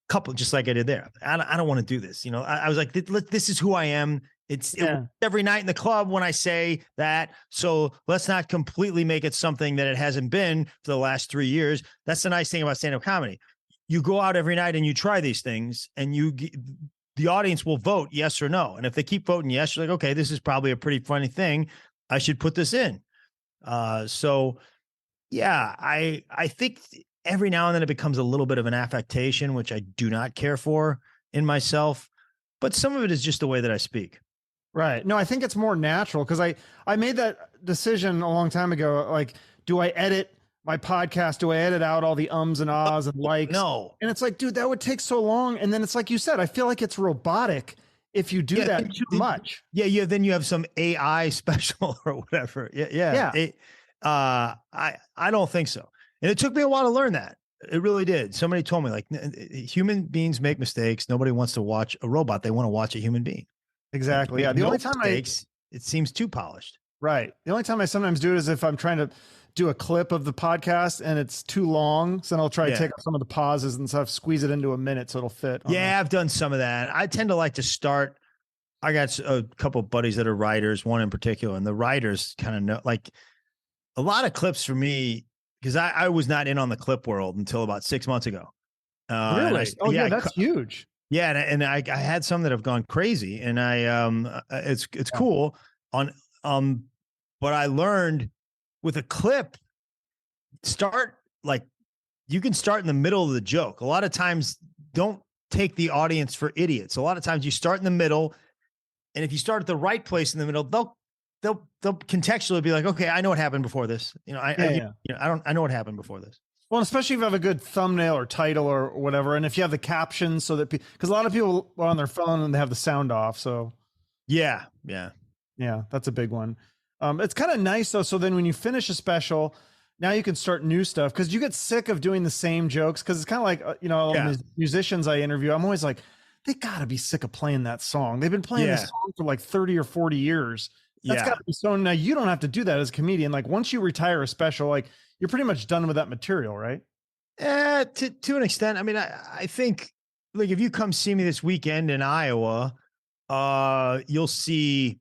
couple, just like I did there. I don't want to do this. I was like, this is who I am. It's every night in the club when I say that. So let's not completely make it something that it hasn't been for the last 3 years. That's the nice thing about stand-up comedy. You go out every night and you try these things, and the audience will vote yes or no. And if they keep voting yes, you're like, okay, this is probably a pretty funny thing. I should put this in. So yeah, I think every now and then it becomes a little bit of an affectation, which I do not care for in myself, but some of it is just the way that I speak. Right. No, I think it's more natural, because I made that decision a long time ago. Like, do I edit my podcast? Do I edit out all the ums and ahs and likes? No. And it's like, dude, that would take so long. And then it's like you said, I feel like it's robotic if you do that too much. Yeah. Then you have some AI special or whatever. Yeah. I don't think so. And it took me a while to learn that. It really did. Somebody told me, like, human beings make mistakes. Nobody wants to watch a robot. They want to watch a human being. Exactly. Yeah. The only time it seems too polished. Right. The only time I sometimes do it is if I'm trying to do a clip of the podcast and it's too long. So then I'll try to take out some of the pauses and stuff, squeeze it into a minute so it'll fit. Yeah, I've done some of that. I tend to like to start. I got a couple of buddies that are writers, one in particular, and the writers kind of know, like, a lot of clips for me, because I was not in on the clip world until about 6 months ago. Really? That's huge. Yeah, and I had some that have gone crazy, and it's cool but I learned with a clip, you can start in the middle of the joke. A lot of times, don't take the audience for idiots. A lot of times you start in the middle, and if you start at the right place in the middle, they'll contextually be like, okay, I know what happened before this. I know what happened before this. Well, especially if you have a good thumbnail or title or whatever. And if you have the captions so that, because a lot of people are on their phone and they have the sound off. So yeah. That's a big one. It's kind of nice though. So then when you finish a special, now you can start new stuff because you get sick of doing the same jokes. Because it's kind of like all Yeah. the musicians I interview, I'm always like, they gotta be sick of playing that song. They've been playing this Yeah. song for like 30 or 40 years. That's Yeah. gotta be so. Now you don't have to do that as a comedian. Like once you retire a special, like you're pretty much done with that material, right? To an extent. I mean, I think like if you come see me this weekend in Iowa, you'll see,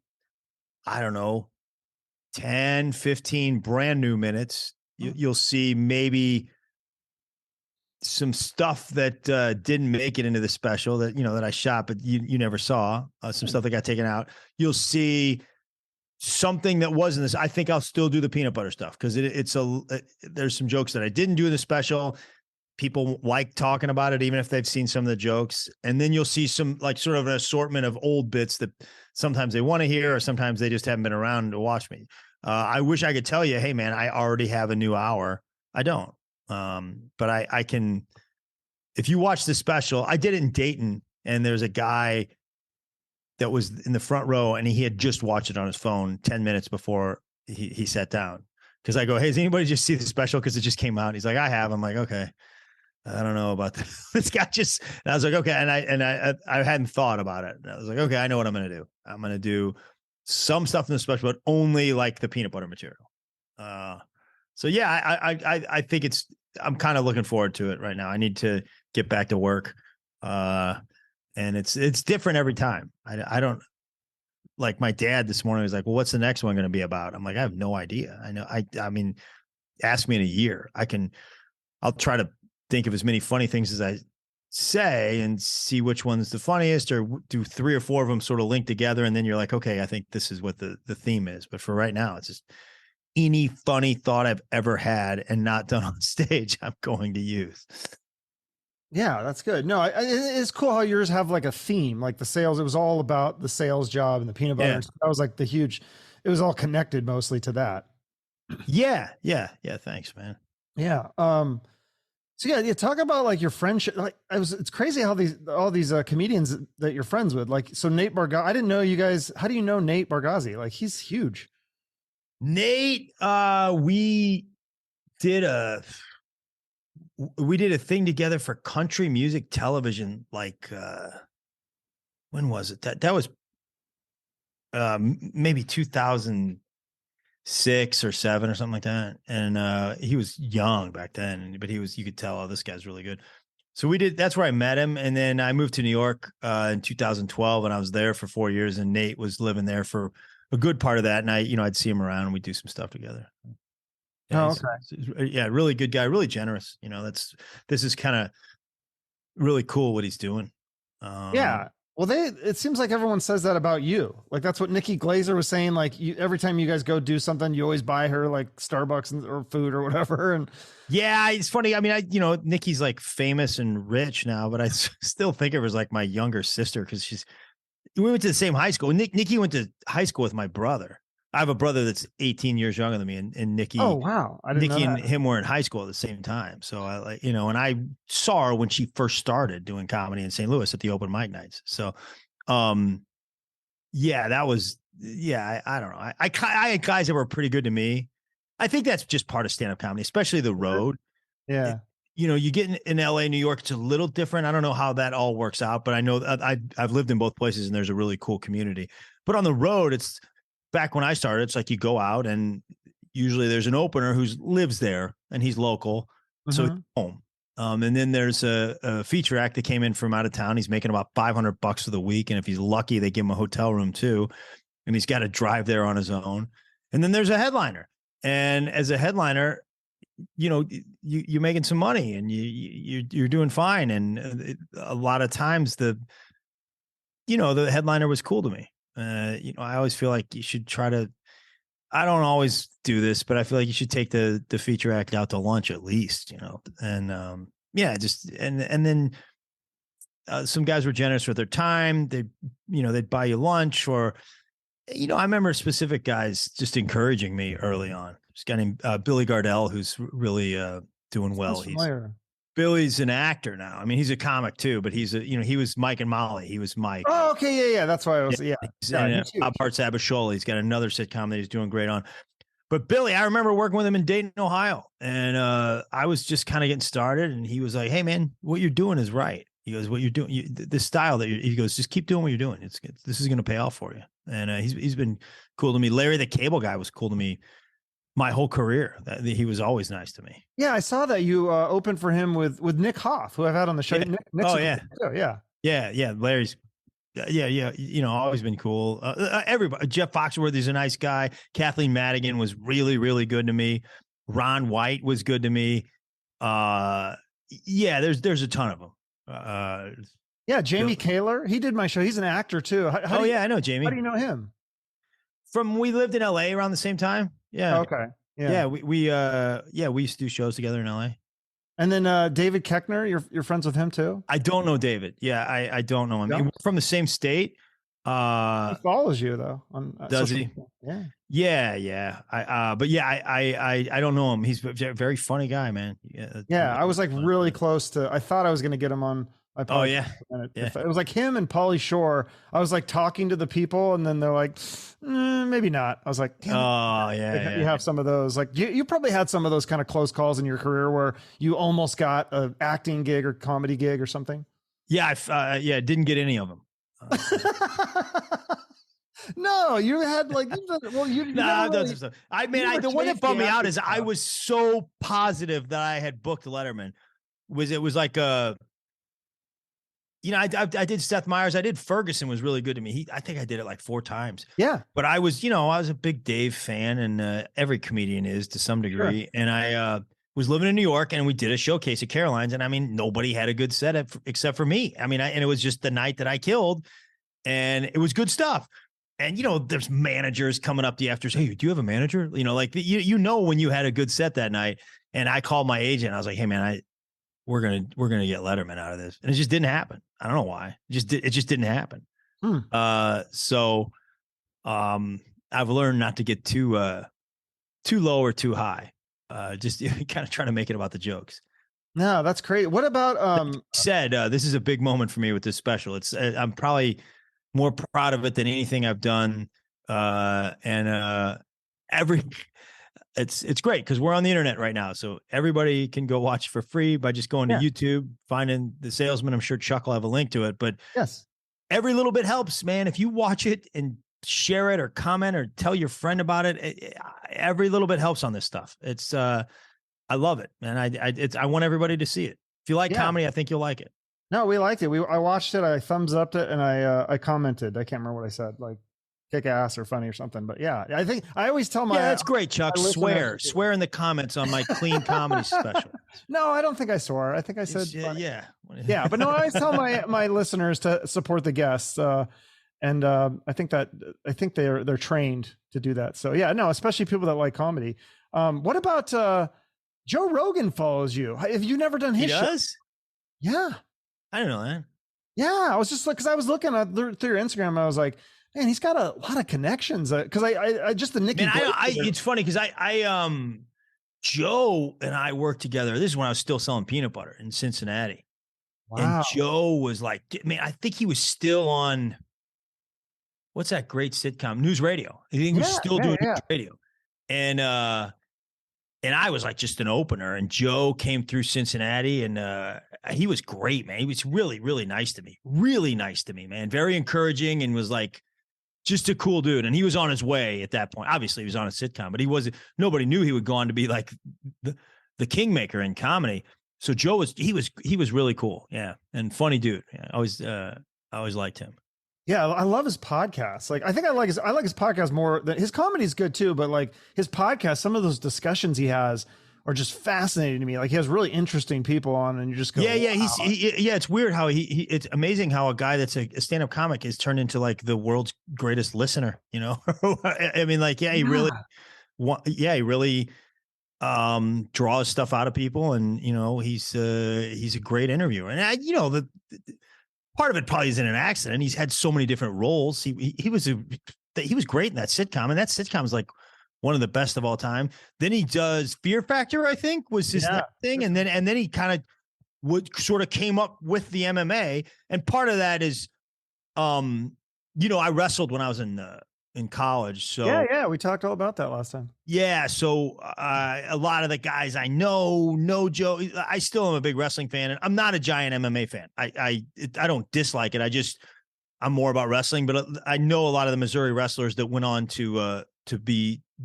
I don't know, 10, 15 brand new minutes. You'll see maybe some stuff that didn't make it into the special that, that I shot, but you never saw. Some stuff that got taken out. You'll see something that wasn't this. I think I'll still do the peanut butter stuff because there's some jokes that I didn't do in the special. People like talking about it, even if they've seen some of the jokes. And then you'll see some like sort of an assortment of old bits that sometimes they want to hear, or sometimes they just haven't been around to watch me. I wish I could tell you, hey man, I already have a new hour. I don't. But I can, if you watch the special, I did it in Dayton, and there's a guy that was in the front row, and he had just watched it on his phone 10 minutes before he sat down. Cause I go, hey, does anybody just see the special? Cause it just came out. He's like, I have. I'm like, okay, I don't know about this. This guy just, and I was like, okay. And I hadn't thought about it. And I was like, okay, I know what I'm going to do. I'm going to do some stuff in the special, but only like the peanut butter material. So yeah, I think I'm kind of looking forward to it right now. I need to get back to work. And it's different every time. I don't, like my dad this morning was like, well, what's the next one going to be about? I'm like, I have no idea. I know. I mean, ask me in a year. I'll try to think of as many funny things as I say and see which one's the funniest, or do 3 or 4 of them sort of link together. And then you're like, okay, I think this is what the theme is. But for right now, it's just any funny thought I've ever had and not done on stage, I'm going to use. Yeah, that's good. No, it's cool how yours have like a theme, like the sales. It was all about the sales job and the peanut butter. Yeah. And stuff. That was like the huge. It was all connected mostly to that. Yeah. Thanks, man. Yeah. So yeah. Talk about like your friendship. Like it's crazy how all these comedians that you're friends with. Like so, Nate Bargatze. I didn't know you guys. How do you know Nate Bargatze? Like he's huge. Nate, we did a thing together for country music television. Like, when was it? That was maybe 2006 or 7 or something like that. And he was young back then, but you could tell, oh, this guy's really good. So that's where I met him. And then I moved to New York in 2012, and I was there for 4 years, and Nate was living there for a good part of that. And I'd see him around and we'd do some stuff together. Yeah, okay. Yeah, really good guy, really generous. This is kind of really cool what he's doing. Yeah. Well, it seems like everyone says that about you. Like that's what Nikki Glazer was saying. Like every time you guys go do something, you always buy her like Starbucks or food or whatever. And yeah, it's funny. I mean, Nikki's like famous and rich now, but I still think of her as like my younger sister because we went to the same high school. Nikki went to high school with my brother. I have a brother that's 18 years younger than me, and Nikki. Oh wow, I didn't Nikki know and him were in high school at the same time. So I and I saw her when she first started doing comedy in St. Louis at the open mic nights. So, yeah, that was I don't know. I had guys that were pretty good to me. I think that's just part of stand-up comedy, especially the road. Yeah. You get in LA, New York, it's a little different. I don't know how that all works out, but I know I've lived in both places and there's a really cool community. But on the road, it's back when I started, it's like you go out and usually there's an opener who lives there and he's local. So he's home. And then there's a feature act that came in from out of town. He's making about $500 for the week. And if he's lucky, they give him a hotel room too. And he's got to drive there on his own. And then there's a headliner. And as a headliner, you're making some money and you're doing fine. And a lot of times the headliner was cool to me. I always feel like you should try to, I don't always do this, but I feel like you should take the feature act out to lunch at least, and and then some guys were generous with their time. They'd buy you lunch or, I remember specific guys just encouraging me early on. This guy named Billy Gardell, who's really doing well. Billy's an actor now. I mean, he's a comic too, but he's he was Mike and Molly. He was Mike. Oh, okay. Yeah. That's why I was, And Bob Hart's Abishola. He's got another sitcom that he's doing great on. But Billy, I remember working with him in Dayton, Ohio, and I was just kind of getting started, and he was like, "Hey, man, what you're doing is right." He goes, "What you're doing, this style that he goes, just keep doing what you're doing. This is going to pay off for you." And he's been cool to me. Larry, the Cable Guy, was cool to me my whole career. He was always nice to me. Yeah, I saw that you opened for him with Nick Hoff, who I've had on the show. Yeah. Nick's Yeah. Larry's. Yeah. Always been cool. Everybody. Jeff Foxworthy's a nice guy. Kathleen Madigan was really, really good to me. Ron White was good to me. There's a ton of them. Jamie Kaler. He did my show. He's an actor too. I know Jamie. How do you know him? We lived in LA around the same time. Yeah. Okay. Yeah. We used to do shows together in LA. And then David Keckner, you're friends with him too? I don't know David. Yeah, I don't know him. No? We're from the same state. He follows you though. Does he? Yeah. Yeah. I don't know him. He's a very funny guy, man. Yeah. I was like really close to. I thought I was going to get him on. It was like him and Pauly Shore. I was like talking to the people, and then they're like, maybe not. I was like, damn it. You have some of those. Like you probably had some of those kind of close calls in your career where you almost got an acting gig or comedy gig or something. Yeah, didn't get any of them. No, you had like, the one that bummed me out is I was so positive that I had booked Letterman. It was like I did Seth Meyers. I did Ferguson, was really good to me. I think I did it like 4 times. Yeah. But I was a big Dave fan, and every comedian is to some degree. Sure. And I was living in New York, and we did a showcase at Caroline's, and I mean, nobody had a good set except for me. I mean, and it was just the night that I killed, and it was good stuff. And, there's managers coming up to you after, hey, do you have a manager? Like, when you had a good set that night. And I called my agent. I was like, hey, man, we're going to get Letterman out of this. And it just didn't happen. I don't know why. It just didn't happen. So I've learned not to get too low or too high. Just kind of trying to make it about the jokes. No, that's great. What about this is a big moment for me with this special. It's I'm probably more proud of it than anything I've done. It's great because we're on the internet right now. So everybody can go watch for free by just going to YouTube, finding The Salesman. I'm sure Chuck will have a link to it, but yes, every little bit helps, man. If you watch it and share it or comment or tell your friend about it, every little bit helps on this stuff. It's, I love it, man. I want everybody to see it. If you like comedy, I think you'll like it. No, we liked it. I watched it. I thumbs upped it, and I commented. I can't remember what I said, like kick ass or funny or something. But yeah, I think I always tell my that's great, Chuck. Swear in the comments on my clean comedy special. No, I don't think I swore. I think I said yeah. But no, I always tell my listeners to support the guests, and I think they're trained to do that. So yeah, no, especially people that like comedy. What about Joe Rogan follows you? Have you never done his show? Does? Yeah. I don't know that. Yeah, I was just like, because I was looking at through your Instagram, and I was like, man, he's got a lot of connections. Because I just the Nicky. Man, it's funny because Joe and I worked together. This is when I was still selling peanut butter in Cincinnati. Wow. And Joe was like, man, I think he was still on. What's that great sitcom? News Radio. I think he was still doing News Radio, and I was like just an opener, and Joe came through Cincinnati, and he was great, man. He was really, really nice to me. Really nice to me, man. Very encouraging, and was like just a cool dude. And he was on his way at that point. Obviously, he was on a sitcom, but nobody knew he would go on to be like the kingmaker in comedy. So Joe was really cool. Yeah. And funny dude. Yeah, I always liked him. Yeah, I love his podcast. Like, I think I like his podcast more than his comedy is good too, but like his podcast, some of those discussions he has are just fascinating to me. Like, he has really interesting people on, and you just go, wow. It's weird how it's amazing how a guy that's a stand-up comic is turned into like the world's greatest listener. I mean, like, he really draws stuff out of people, and he's a great interviewer, and the part of it probably isn't an accident. He's had so many different roles. He was great in that sitcom, and that sitcom is like one of the best of all time. Then he does Fear Factor, I think, was his next thing, and then he kind of came up with the MMA, and part of that is, I wrestled when I was in in college. Yeah, So yeah, we talked all about that last time. yeah, so a lot of the guys I know Joe. I still am a big wrestling fan, and I'm not a giant MMA fan. I don't dislike it. I'm more about wrestling, but I know a lot of the Missouri wrestlers that went on to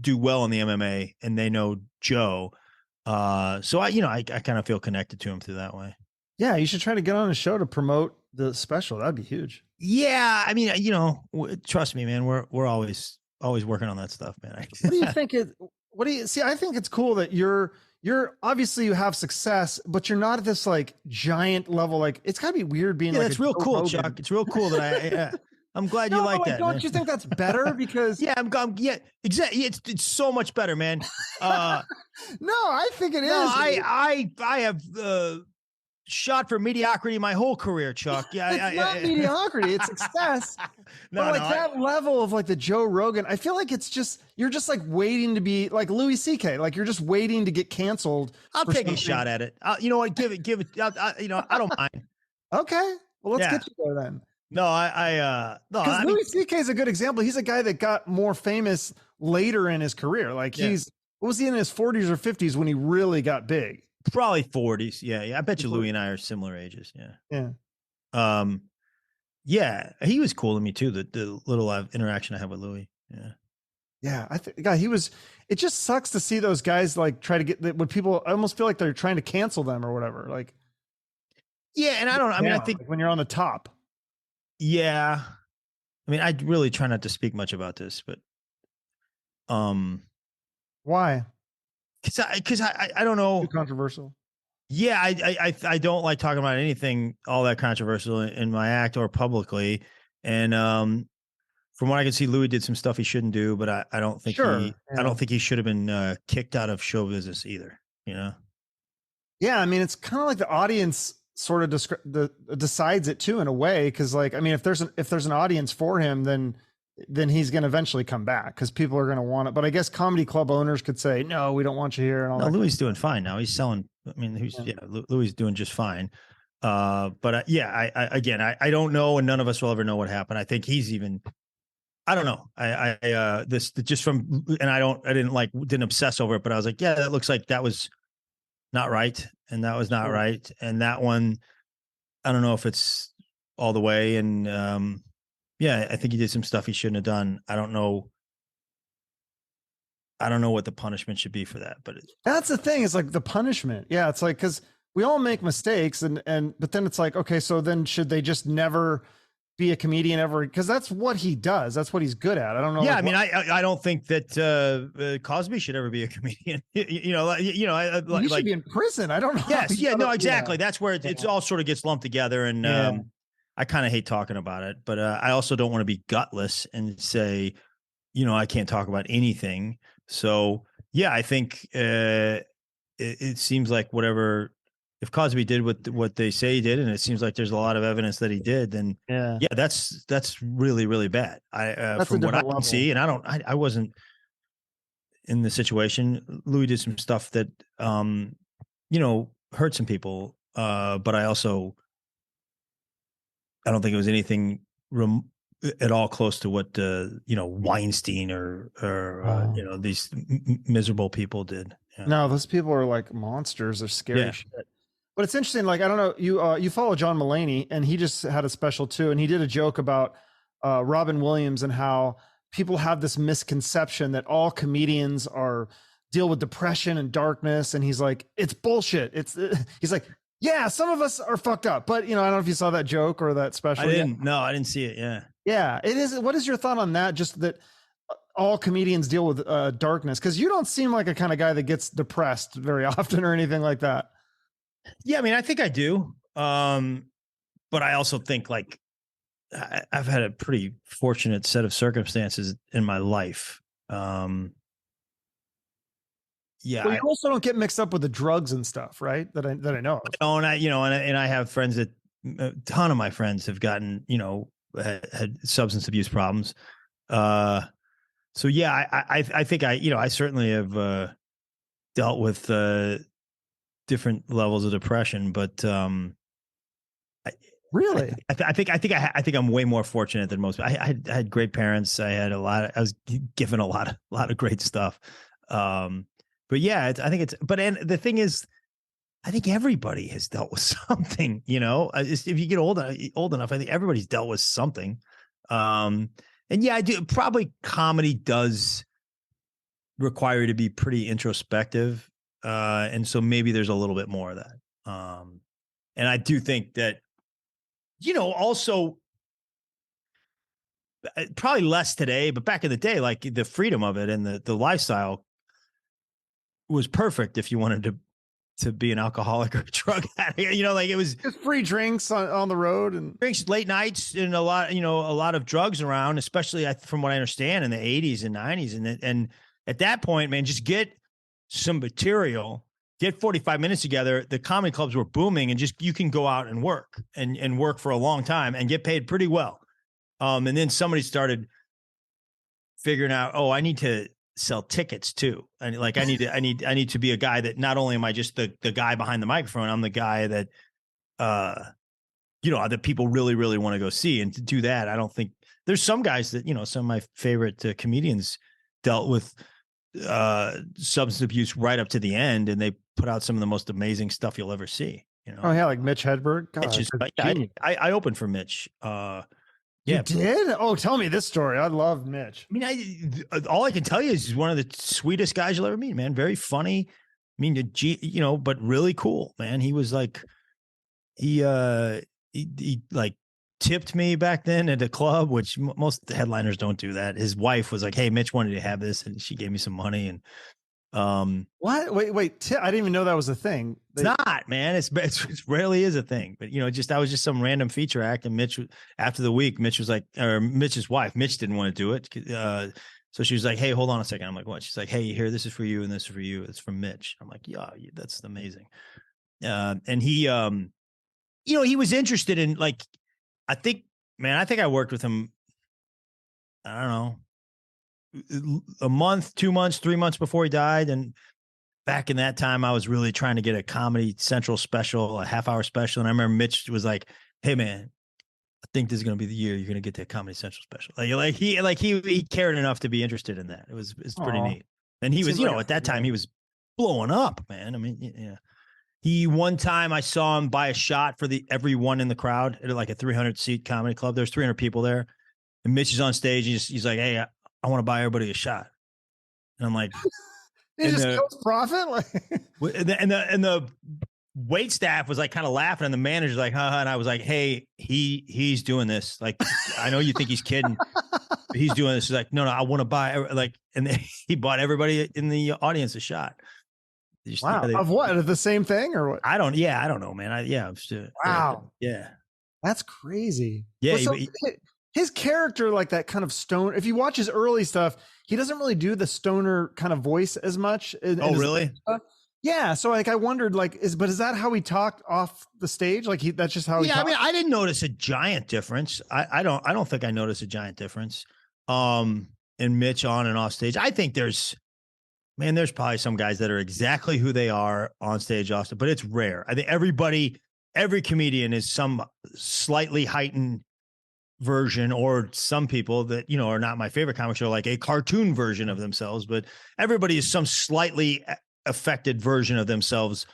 do well in the MMA, and they know Joe. So I kind of feel connected to him through that way. Yeah, you should try to get on a show to promote the special. That'd be huge. Yeah, I mean, trust me, man. We're always working on that stuff, man. What do you think what do you see? I think it's cool that you're obviously you have success, but you're not at this like giant level. Like it's gotta be weird being Yeah, like that's real cool, Rogan. Chuck. It's real cool that I'm glad you like that. Don't Man. you think that's better? Because yeah, yeah, exactly. It's so much better, man. No, I think it is. I have shot for mediocrity my whole career, Chuck. Yeah, it's not mediocrity, it's success. That level of like the Joe Rogan, I feel like you're just like waiting to be like Louis CK, like you're just waiting to get canceled. I'll take a shot at it. You know what? Give it. I don't mind. Okay, well let's get you there then. No, because Louis CK is a good example. He's a guy that got more famous later in his career. Like what was he in his 40s or 50s when he really got big? Probably 40s. Yeah. I bet you Louis and I are similar ages. Yeah. Yeah. Yeah. He was cool to me too. The little interaction I had with Louis. Yeah. Yeah. I think, God, it just sucks to see those guys like try to get what people, I almost feel like they're trying to cancel them or whatever. Like, yeah. And I think like when you're on the top. Yeah. I mean, I really try not to speak much about this, but, why? Because I don't know. Too controversial. Yeah, I don't like talking about anything all that controversial in my act or publicly. And from what I can see, Louis did some stuff he shouldn't do, but I don't think I don't think he should have been kicked out of show business either. You know? Yeah, I mean, it's kind of like the audience sort of decides it too in a way, because like I mean, if there's an audience for him, then he's going to eventually come back because people are going to want it. But I guess comedy club owners could say, no, we don't want you here. And all no, Louis is doing fine now. He's selling. I mean, Louis is doing just fine. But I don't know. And none of us will ever know what happened. I think he's even, I don't know. This just from, and didn't obsess over it, but I was like, yeah, that looks like that was not right. And that was not right. And that one, I don't know if it's all the way. And, yeah, I think he did some stuff he shouldn't have done. I don't know what the punishment should be for that, but that's the thing. It's like the punishment. Yeah, it's like because we all make mistakes, but then it's like, okay, so then should they just never be a comedian ever? Because that's what he does. That's what he's good at. I don't know. Yeah, I don't think that Cosby should ever be a comedian. He should be in prison. I don't know. Yes, no, exactly. That's where it's all sort of gets lumped together, and I kind of hate talking about it, but I also don't want to be gutless and say, I can't talk about anything. So yeah, I think it seems like if Cosby did what they say he did, and it seems like there's a lot of evidence that he did, then that's really, really bad. From what I can see, and I wasn't in the situation. Louis did some stuff that hurt some people, but I don't think it was anything at all close to what Weinstein or these miserable people did. Yeah. No, those people are like monsters. They're scary shit. But it's interesting. Like I don't know, you follow John Mulaney, and he just had a special too, and he did a joke about Robin Williams and how people have this misconception that all comedians deal with depression and darkness, and he's like, it's bullshit. He's like, yeah, some of us are fucked up, but I don't know if you saw that joke or that special. I didn't. No, I didn't see it. Yeah. Yeah, it is. What is your thought on that? Just that all comedians deal with darkness, because you don't seem like a kind of guy that gets depressed very often or anything like that. Yeah, I mean, I think I do. But I also think like I've had a pretty fortunate set of circumstances in my life. Yeah. Well, you also don't get mixed up with the drugs and stuff, right? That I know of. And I have friends that a ton of my friends have gotten, had substance abuse problems. So yeah, I think I certainly have dealt with different levels of depression, but who Really? I think I'm way more fortunate than most. I had great parents. I was given a lot of great stuff. But yeah, I think and the thing is, I think everybody has dealt with something, if you get old enough, I think everybody's dealt with something. And yeah, I do. Probably comedy does require you to be pretty introspective. And so maybe there's a little bit more of that. And I do think that, also probably less today, but back in the day, like the freedom of it and the lifestyle was perfect if you wanted to be an alcoholic or a drug addict. Like it was just free drinks on the road and drinks, late nights, and a lot of drugs around, especially from what I understand in the 80s and 90s. And at that point, man, just get some material, get 45 minutes together. The comedy clubs were booming, and you can go out and work and work for a long time and get paid pretty well. And then somebody started figuring out, oh, I need to sell tickets too. And like, I need to be a guy that not only am I just the guy behind the microphone, I'm the guy that, that people really, really want to go see. And to do that, I don't think there's some guys that, some of my favorite comedians dealt with substance abuse right up to the end, and they put out some of the most amazing stuff you'll ever see. Oh yeah, like Mitch Hedberg. God, I opened for Mitch. You did? Oh, tell me this story. I love Mitch. I mean, all I can tell you is he's one of the sweetest guys you'll ever meet, man. Very funny. I mean, but really cool, man. He was like, he like tipped me back then at a club, which most headliners don't do that. His wife was like, "Hey, Mitch wanted to have this," and she gave me some money. And what? Wait! I didn't even know that was a thing. It's not, man. It rarely is a thing. But I was just some random feature act. And Mitch, after the week, Mitch was like, or Mitch's wife, Mitch didn't want to do it. So she was like, "Hey, hold on a second." I'm like, "What?" She's like, "Hey, here, this is for you, and this is for you. It's from Mitch." I'm like, "Yeah, that's amazing." And he, he was interested in, like, I think I worked with him, I don't know, a month, 2 months, 3 months before he died. And back in that time, I was really trying to get a Comedy Central special, a half-hour special. And I remember Mitch was like, "Hey, man, I think this is going to be the year you're going to get that Comedy Central special." He cared enough to be interested in that. It's pretty neat. And he was, at that time, he was blowing up, man. I mean, yeah. One time I saw him buy a shot for everyone in the crowd at like a 300-seat comedy club. There's 300 people there. And Mitch is on stage. He's like, "Hey, I want to buy everybody a shot." And I'm like, he just kills profit. and the wait staff was like kind of laughing, and the manager's like, "Huh," and I was like, "Hey, he's doing this. Like, I know you think he's kidding, but he's doing this." He's like, "No, I want to buy and he bought everybody in the audience a shot." Wow. Of what? Of the same thing or what? I don't know, man. Wow. Yeah. That's crazy. Yeah. Well, his character, like that kind of stone, if you watch his early stuff, he doesn't really do the stoner kind of voice as much. Really? Yeah. So like, I wondered but is that how he talked off the stage? Like that's just how he talked? I mean, I didn't notice a giant difference. I don't think I noticed a giant difference. In Mitch on and off stage. I think there's probably some guys that are exactly who they are on stage, Austin, but it's rare. I think every comedian is some slightly heightened version, or some people that, are not my favorite comics are like a cartoon version of themselves, but everybody is some slightly affected version of themselves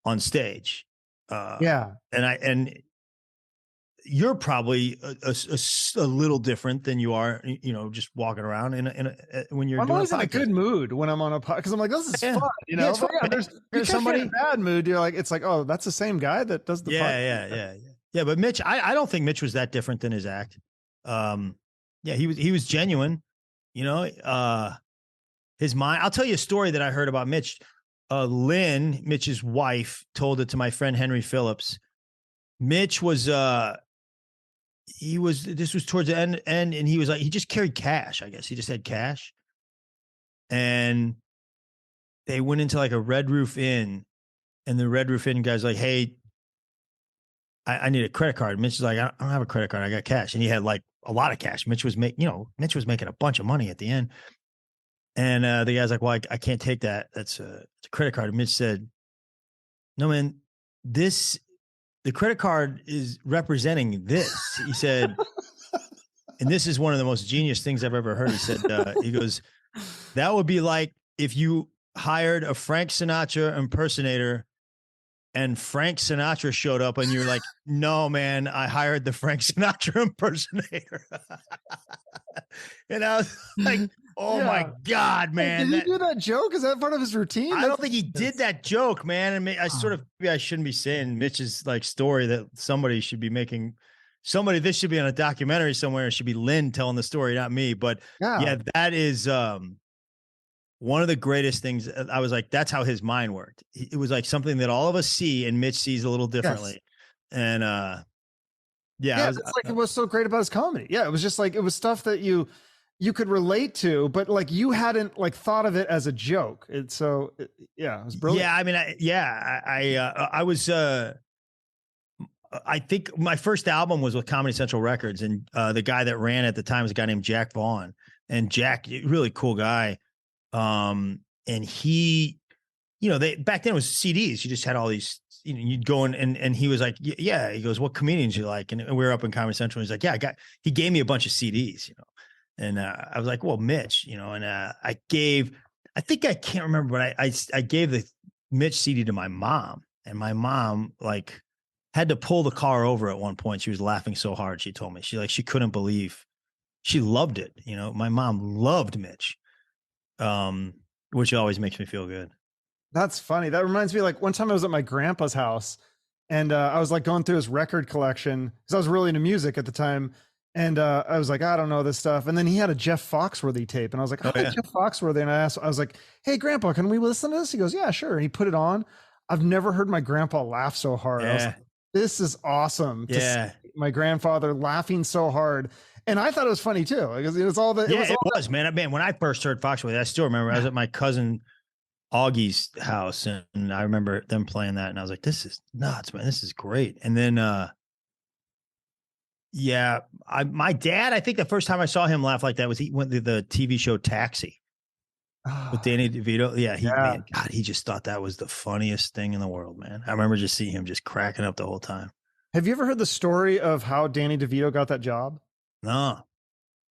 on stage. Yeah. And you're probably a little different than you are, just walking around when you're. I'm always in a good mood when I'm on a podcast because I'm like, this is fun, there's somebody in a bad mood. You're like, it's like, oh, that's the same guy that does the podcast. Yeah. But Mitch, I don't think Mitch was that different than his act. He was genuine. His mind. I'll tell you a story that I heard about Mitch. Lynn, Mitch's wife, told it to my friend Henry Phillips. Mitch was this was towards the end, and he was like, he just carried cash. I guess he just had cash. And they went into like a Red Roof Inn, and the Red Roof Inn guy's like, "Hey, I need a credit card." Mitch is like, "I don't have a credit card. I got cash." And he had like a lot of cash. Mitch was making a bunch of money at the end. And the guy's like, "Well, I can't take that. It's a credit card." And Mitch said, "No, man, this the credit card is representing this. He said, and this is one of the most genius things I've ever heard. He said, he goes, that would be like if you hired a Frank Sinatra impersonator and Frank Sinatra showed up and you're like, no, man, I hired the Frank Sinatra impersonator. And I was like, oh my God, man. Did he do that joke? Is that part of his routine? I don't think he did that joke, man. And I sort of, maybe I shouldn't be saying Mitch's like story that somebody should be making this should be on a documentary somewhere. It should be Lynn telling the story, not me. But yeah, that is, one of the greatest things. I was like, that's how his mind worked. It was like something that all of us see and Mitch sees a little differently. Yes. And it's like it was so great about his comedy. Yeah, it was just like, it was stuff that you could relate to, but like you hadn't like thought of it as a joke. It was brilliant. Yeah, I mean, I was I think my first album was with Comedy Central Records, and the guy that ran at the time was a guy named Jack Vaughn, and Jack, really cool guy. And he, back then it was CDs. You just had all these, you'd go in and he was like, yeah, he goes, what comedians you like? And we were up in Comedy Central. He's like, yeah, he gave me a bunch of CDs, and I was like, well, Mitch, and I think I can't remember, but I gave the Mitch CD to my mom, and my mom like had to pull the car over at one point. She was laughing so hard. She told me she couldn't believe, she loved it. My mom loved Mitch. Which always makes me feel good. That's funny. That reminds me, like one time I was at my grandpa's house and I was like going through his record collection because I was really into music at the time. And I was like, I don't know this stuff. And then he had a Jeff Foxworthy tape. And I was like, Jeff Foxworthy. And I was like, hey, Grandpa, can we listen to this? He goes, yeah, sure. And he put it on. I've never heard my grandpa laugh so hard. I was like, this is awesome to see my grandfather laughing so hard. And I thought it was funny too, because it was all the. It was, man. When I first heard Foxworthy, I still remember I was at my cousin Augie's house, and I remember them playing that, and I was like, "This is nuts, man! This is great." And then, my dad. I think the first time I saw him laugh like that was he went to the TV show Taxi with Danny DeVito. Man, God, he just thought that was the funniest thing in the world, man. I remember just seeing him just cracking up the whole time. Have you ever heard the story of how Danny DeVito got that job? No.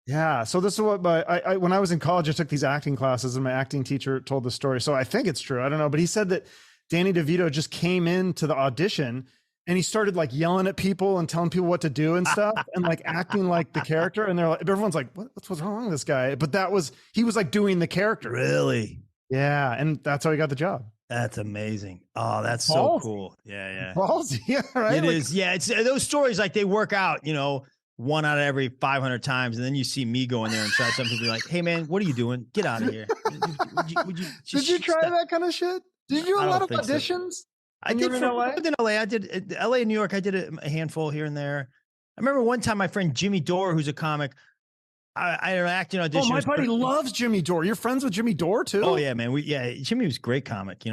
Yeah. So this is what when I was in college, I took these acting classes and my acting teacher told the story. So I think it's true. I don't know. But he said that Danny DeVito just came into the audition and he started like yelling at people and telling people what to do and stuff and like acting like the character. And they're like, everyone's like, what's wrong with this guy? But he was like doing the character. Really? Yeah. And that's how he got the job. That's amazing. Oh, that's so cool. Yeah. Ballsy. Yeah. Right. It is. Yeah. It's those stories, like they work out, one out of every 500 times. And then you see me go in there and try something, be like, hey man, what are you doing? Get out of here. Did you try that kind of shit? Did you do a lot of auditions? So. I did in LA. I did LA and New York. I did a handful here and there. I remember one time my friend Jimmy Dore, who's a comic, I had an acting audition. Oh, my buddy loves Jimmy Dore. You're friends with Jimmy Dore too? Oh yeah, man. Jimmy was a great comic.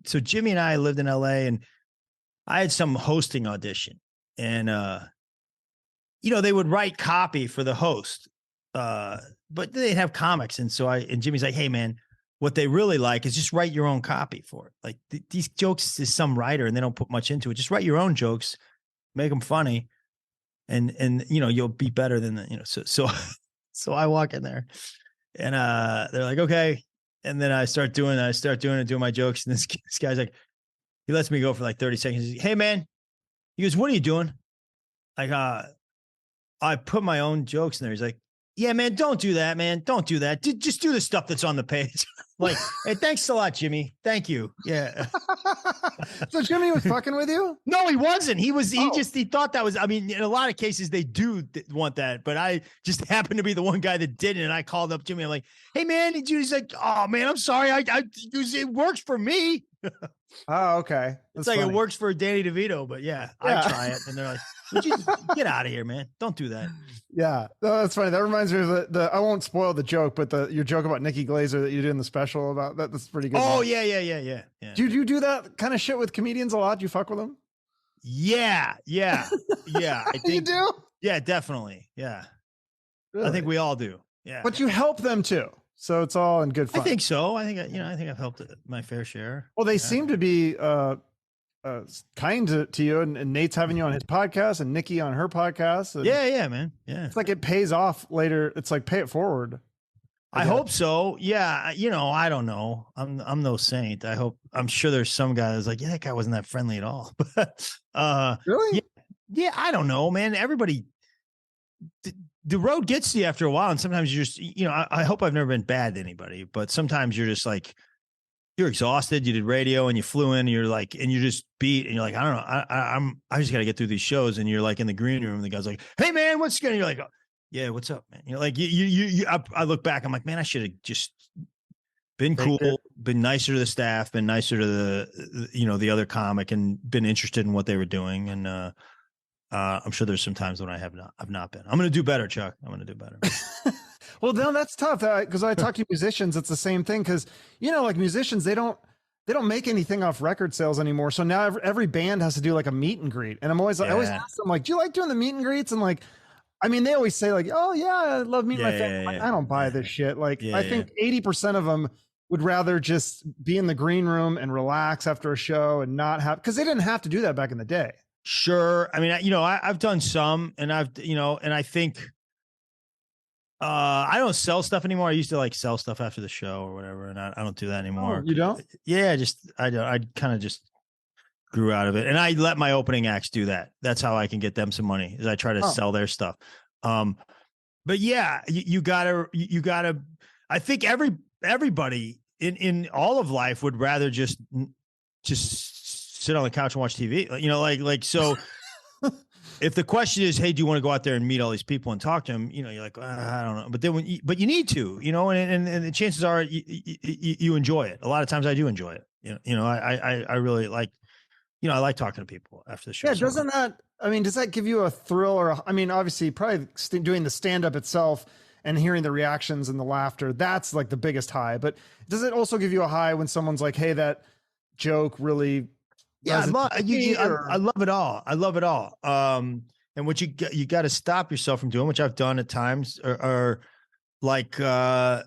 So Jimmy and I lived in LA and I had some hosting audition and, they would write copy for the host, but they'd have comics. And so and Jimmy's like, hey man, what they really like is just write your own copy for it. Like these jokes is some writer and they don't put much into it. Just write your own jokes, make them funny. And you'll be better than so I walk in there and, they're like, okay. And then I start doing my jokes. And this guy's like, he lets me go for like 30 seconds. He's like, hey man, he goes, what are you doing? Like, I put my own jokes in there. He's like, yeah, man, don't do that, man. Don't do that. Just do the stuff that's on the page. Like, hey, thanks a lot, Jimmy. Thank you. Yeah. So Jimmy was fucking with you? No, he wasn't. He thought that was, in a lot of cases they do want that, but I just happened to be the one guy that didn't. And I called up Jimmy. I'm like, hey man, he's like, oh man, I'm sorry. It works for me. Oh, okay. It's like funny. It works for Danny DeVito, but I try it. And they're like, would you get out of here, man? Don't do that. Yeah. No, that's funny. That reminds me of I won't spoil the joke, but your joke about Nikki Glaser that you did in the special about that's pretty good. Oh, yeah. Do you do that kind of shit with comedians a lot? Do you fuck with them? Yeah. I think you do? Yeah, definitely. Yeah. Really? I think we all do. Yeah. But you help them too. So it's all in good fun. I think so. I think I've helped my fair share. Well, they seem to be kind to you, and Nate's having you on his podcast, and Nikki on her podcast. And Yeah, man. Yeah. it's like it pays off later. It's like pay it forward. I hope so. Yeah. I don't know. I'm no saint. I'm sure there's some guy that's like, yeah, that guy wasn't that friendly at all. But Really? yeah, I don't know, man. Everybody, the road gets to you after a while. And sometimes you just, I hope I've never been bad to anybody, but sometimes you're just like, you're exhausted. You did radio and you flew in and you're like, and you just beat and you're like, I don't know. I just got to get through these shows. And you're like in the green room. And the guy's like, hey man, what's going on? You're like, oh, yeah, what's up, man? You're like, I look back. I'm like, man, I should have just been cool, been nicer to the staff, been nicer to the other comic, and been interested in what they were doing. And I'm sure there's some times when I've not been. I'm going to do better, Chuck. I'm going to do better. Well, no, that's tough because I talk to musicians. It's the same thing because like musicians, they don't make anything off record sales anymore. So now every band has to do like a meet and greet, and I always ask them like, do you like doing the meet and greets? And like, I mean, they always say like, oh yeah, I love meeting my family. Like, I don't buy this shit. Like, I think 80% of them would rather just be in the green room and relax after a show and not have, because they didn't have to do that back in the day. Sure. I mean, I've done some, and and I think I don't sell stuff anymore. I used to like sell stuff after the show or whatever, and I don't do that anymore. Oh, you don't? Yeah, I don't. I kind of just grew out of it, and I let my opening acts do that. That's how I can get them some money. Is I try to sell their stuff. But yeah, you gotta. I think everybody in all of life would rather just sit on the couch and watch TV. Like so. If the question is, hey, do you want to go out there and meet all these people and talk to them? You're like, I don't know. But then but you need to, and the chances are you enjoy it. A lot of times I do enjoy it. I really like, I like talking to people after the show. Yeah. Does that give you a thrill obviously probably doing the stand-up itself and hearing the reactions and the laughter, that's like the biggest high, but does it also give you a high when someone's like, hey, that joke really, yeah, I love it all. I love it all. And what you got to stop yourself from doing, which I've done at times, or like a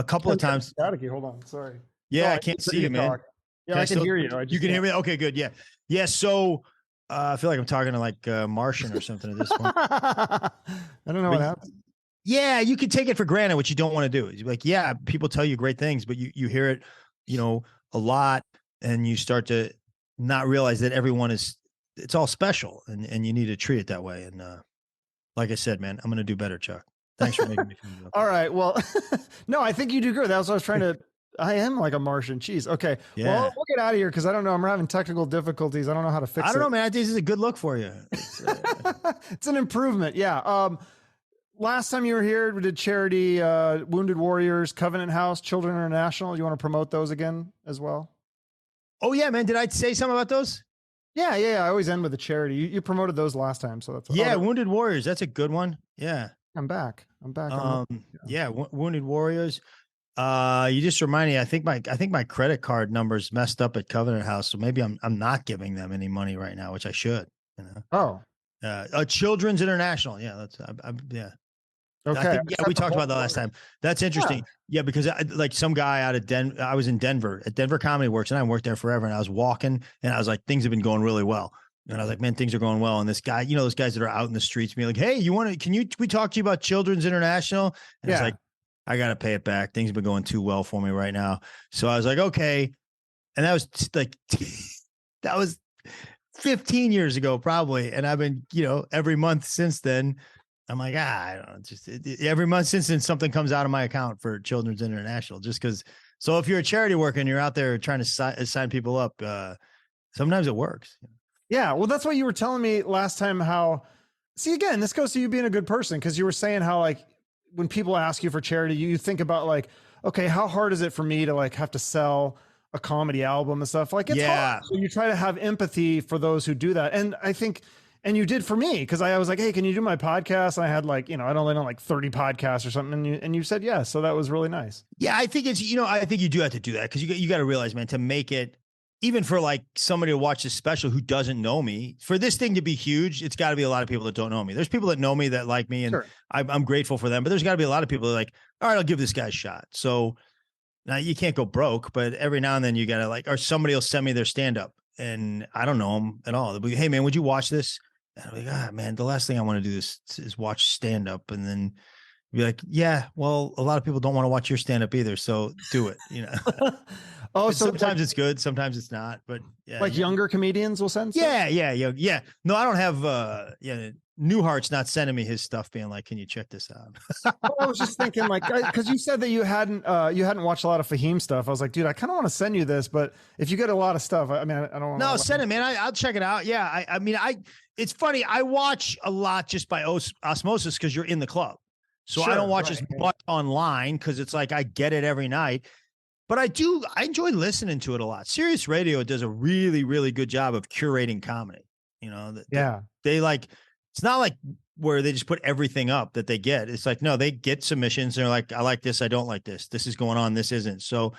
couple of times. Hold on, sorry. Yeah, I can't see you, man. Yeah, I can hear you. You can hear me. Okay, good. Yeah, yeah. So I feel like I'm talking to like Martian or something at this point. I don't know what happened. Yeah, you can take it for granted, what you don't want to do. You're like, yeah, people tell you great things, but you hear it, a lot, and you start to not realize that it's all special, and you need to treat it that way. And like I said, man, I'm going to do better, Chuck. Thanks for making me feel good. All right. Well, no, I think you do good. That's what I was trying to, I am like a Martian. Jeez. Okay. Yeah. Well, we'll get out of here because I don't know. I'm having technical difficulties. I don't know how to fix it. I don't know, man. I think this is a good look for you. It's an improvement. Yeah. Last time you were here, we did charity, Wounded Warriors, Covenant House, Children International. You want to promote those again as well? Oh yeah, man. Did I say something about those? Yeah. I always end with a charity. You promoted those last time. So that's Wounded Warriors. That's a good one. Yeah. I'm back. Wounded Warriors. You just remind me, I think my credit card number's messed up at Covenant House. So maybe I'm not giving them any money right now, which I should, Oh, Children's International. Yeah. Yeah. Okay. We talked about that last time. That's interesting. Yeah, because like some guy out of Denver, I was in Denver at Denver Comedy Works, and I worked there forever. And I was walking, and I was like, things have been going really well. And I was like, man, things are going well. And this guy, those guys that are out in the streets, be like, hey, we talk to you about Children's International? And I was like, I got to pay it back. Things have been going too well for me right now. So I was like, okay. And that was like, that was 15 years ago, probably. And I've been, every month since then, I'm like, I don't know, just every month since then, something comes out of my account for Children's International, just because. So if you're a charity worker and you're out there trying to sign people up, sometimes it works. Yeah. Well, that's what you were telling me last time, see, again, this goes to you being a good person. Cause you were saying how, like, when people ask you for charity, you think about like, okay, how hard is it for me to like have to sell a comedy album and stuff? Like, it's hard. So you try to have empathy for those who do that. And I think, and you did for me, because I was like, hey, can you do my podcast? And I had like, I'd only done like 30 podcasts or something. And you said yes. So that was really nice. Yeah, I think it's, I think you do have to do that, because you got to realize, man, to make it, even for like somebody to watch this special who doesn't know me, for this thing to be huge, it's got to be a lot of people that don't know me. There's people that know me, that like me, and I'm grateful for them. But there's got to be a lot of people that are like, all right, I'll give this guy a shot. So Now you can't go broke, but every now and then you gotta like, or somebody will send me their stand up, and I don't know them at all. They'll be, hey man, would you watch this? And I'm like, ah, man, the last thing I want to do is watch stand up, and then be like, yeah, well, a lot of people don't want to watch your stand up either, so do it. Oh, so sometimes it's good, sometimes it's not, but yeah, like younger comedians will send stuff? Yeah. No, I don't have Newhart's not sending me his stuff being like, can you check this out? Well, I was just thinking, like, because you said that you hadn't watched a lot of Fahim stuff. I was like, dude, I kind of want to send you this, but if you get a lot of stuff, I mean, I don't want to. No, send it, man. I'll check it out. Yeah, I mean, it's funny. I watch a lot just by osmosis because you're in the club. So sure, I don't watch as much online because it's like I get it every night. But I enjoy listening to it a lot. Sirius Radio does a really, really good job of curating comedy. They like, it's not like where they just put everything up that they get. It's like, no, they get submissions. They're like, I like this. I don't like this. This is going on. This isn't. So,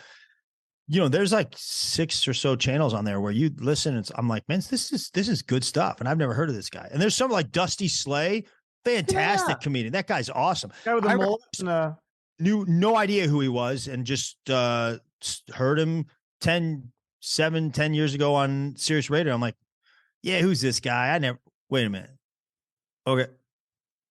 there's like 6 or so channels on there where you listen. And I'm like, man, this is good stuff. And I've never heard of this guy. And there's some like Dusty Slay, fantastic comedian. That guy's awesome. Guy with the moles. Knew no idea who he was and just heard him 10 years ago on Sirius Radio. I'm like, yeah, who's this guy? Wait a minute. Okay.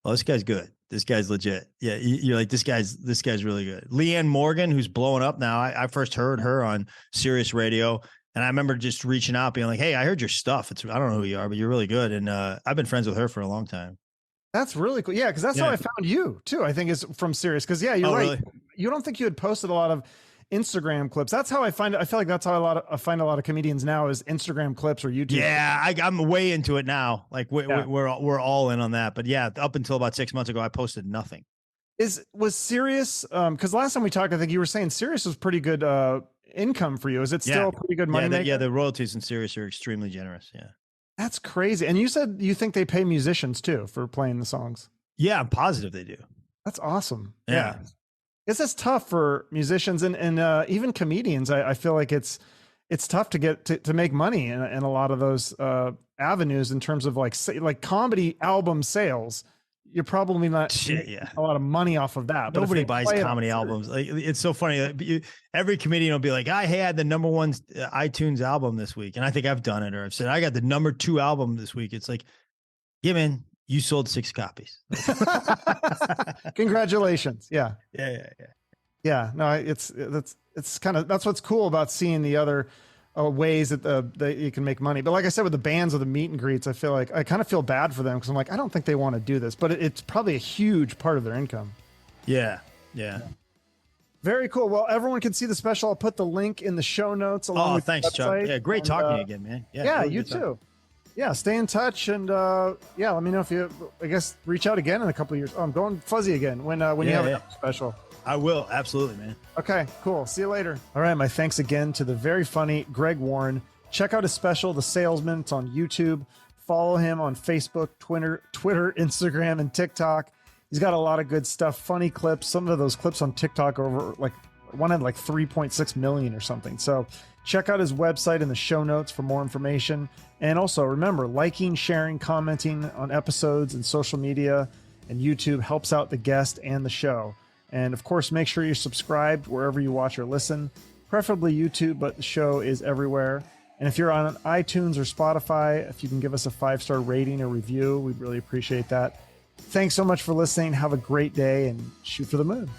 Well, this guy's good. This guy's legit. Yeah. You're like, this guy's really good. Leanne Morgan, who's blowing up now. I first heard her on Sirius Radio, and I remember just reaching out being like, hey, I heard your stuff. I don't know who you are, but you're really good. And I've been friends with her for a long time. That's really cool. Yeah, because that's how I found you too. I think is from Sirius. Because you're right. Really? You don't think you had posted a lot of Instagram clips. That's how I find it. I feel like that's how I find a lot of comedians now is Instagram clips or YouTube. Yeah, I'm way into it now. Like we're all in on that. But yeah, up until about 6 months ago, I posted nothing. Was Sirius? Because last time we talked, I think you were saying Sirius was pretty good income for you. Is it still pretty good money? Yeah, the royalties in Sirius are extremely generous. Yeah. That's crazy. And you said you think they pay musicians too for playing the songs. Yeah, I'm positive they do. That's awesome. Yeah. It's just tough for musicians and even comedians. I feel like it's tough to get to make money in a lot of those avenues in terms of like comedy album sales. You're probably not a lot of money off of that. Nobody buys comedy albums. Like, it's so funny. Every comedian will be like, I had the #1 iTunes album this week. And I think I've done it. Or I've said, I got the #2 album this week. It's like, yeah, man, you sold 6 copies. Congratulations. Yeah. Yeah. No, it's that's what's cool about seeing the other ways that you can make money. But like I said, with the bands or the meet and greets, I feel like I kind of feel bad for them because I'm like, I don't think they want to do this, but it's probably a huge part of their income. Yeah. Very cool. Well, everyone can see the special. I'll put the link in the show notes. Thanks, Chuck. Yeah, great talking to you again, man. Yeah, really you too. Yeah, stay in touch and let me know if you, I guess, reach out again in a couple of years. Oh, I'm going fuzzy again when you have a special. I will. Absolutely, man. Okay, cool. See you later. All right. My thanks again to the very funny Greg Warren. Check out his special, The Salesman. It's on YouTube. Follow him on Facebook, Twitter, Instagram, and TikTok. He's got a lot of good stuff, funny clips. Some of those clips on TikTok one had 3.6 million or something. So check out his website in the show notes for more information. And also remember, liking, sharing, commenting on episodes and social media and YouTube helps out the guest and the show. And of course, make sure you're subscribed wherever you watch or listen, preferably YouTube, but the show is everywhere. And if you're on iTunes or Spotify, if you can give us a 5-star rating or review, we'd really appreciate that. Thanks so much for listening. Have a great day and shoot for the moon.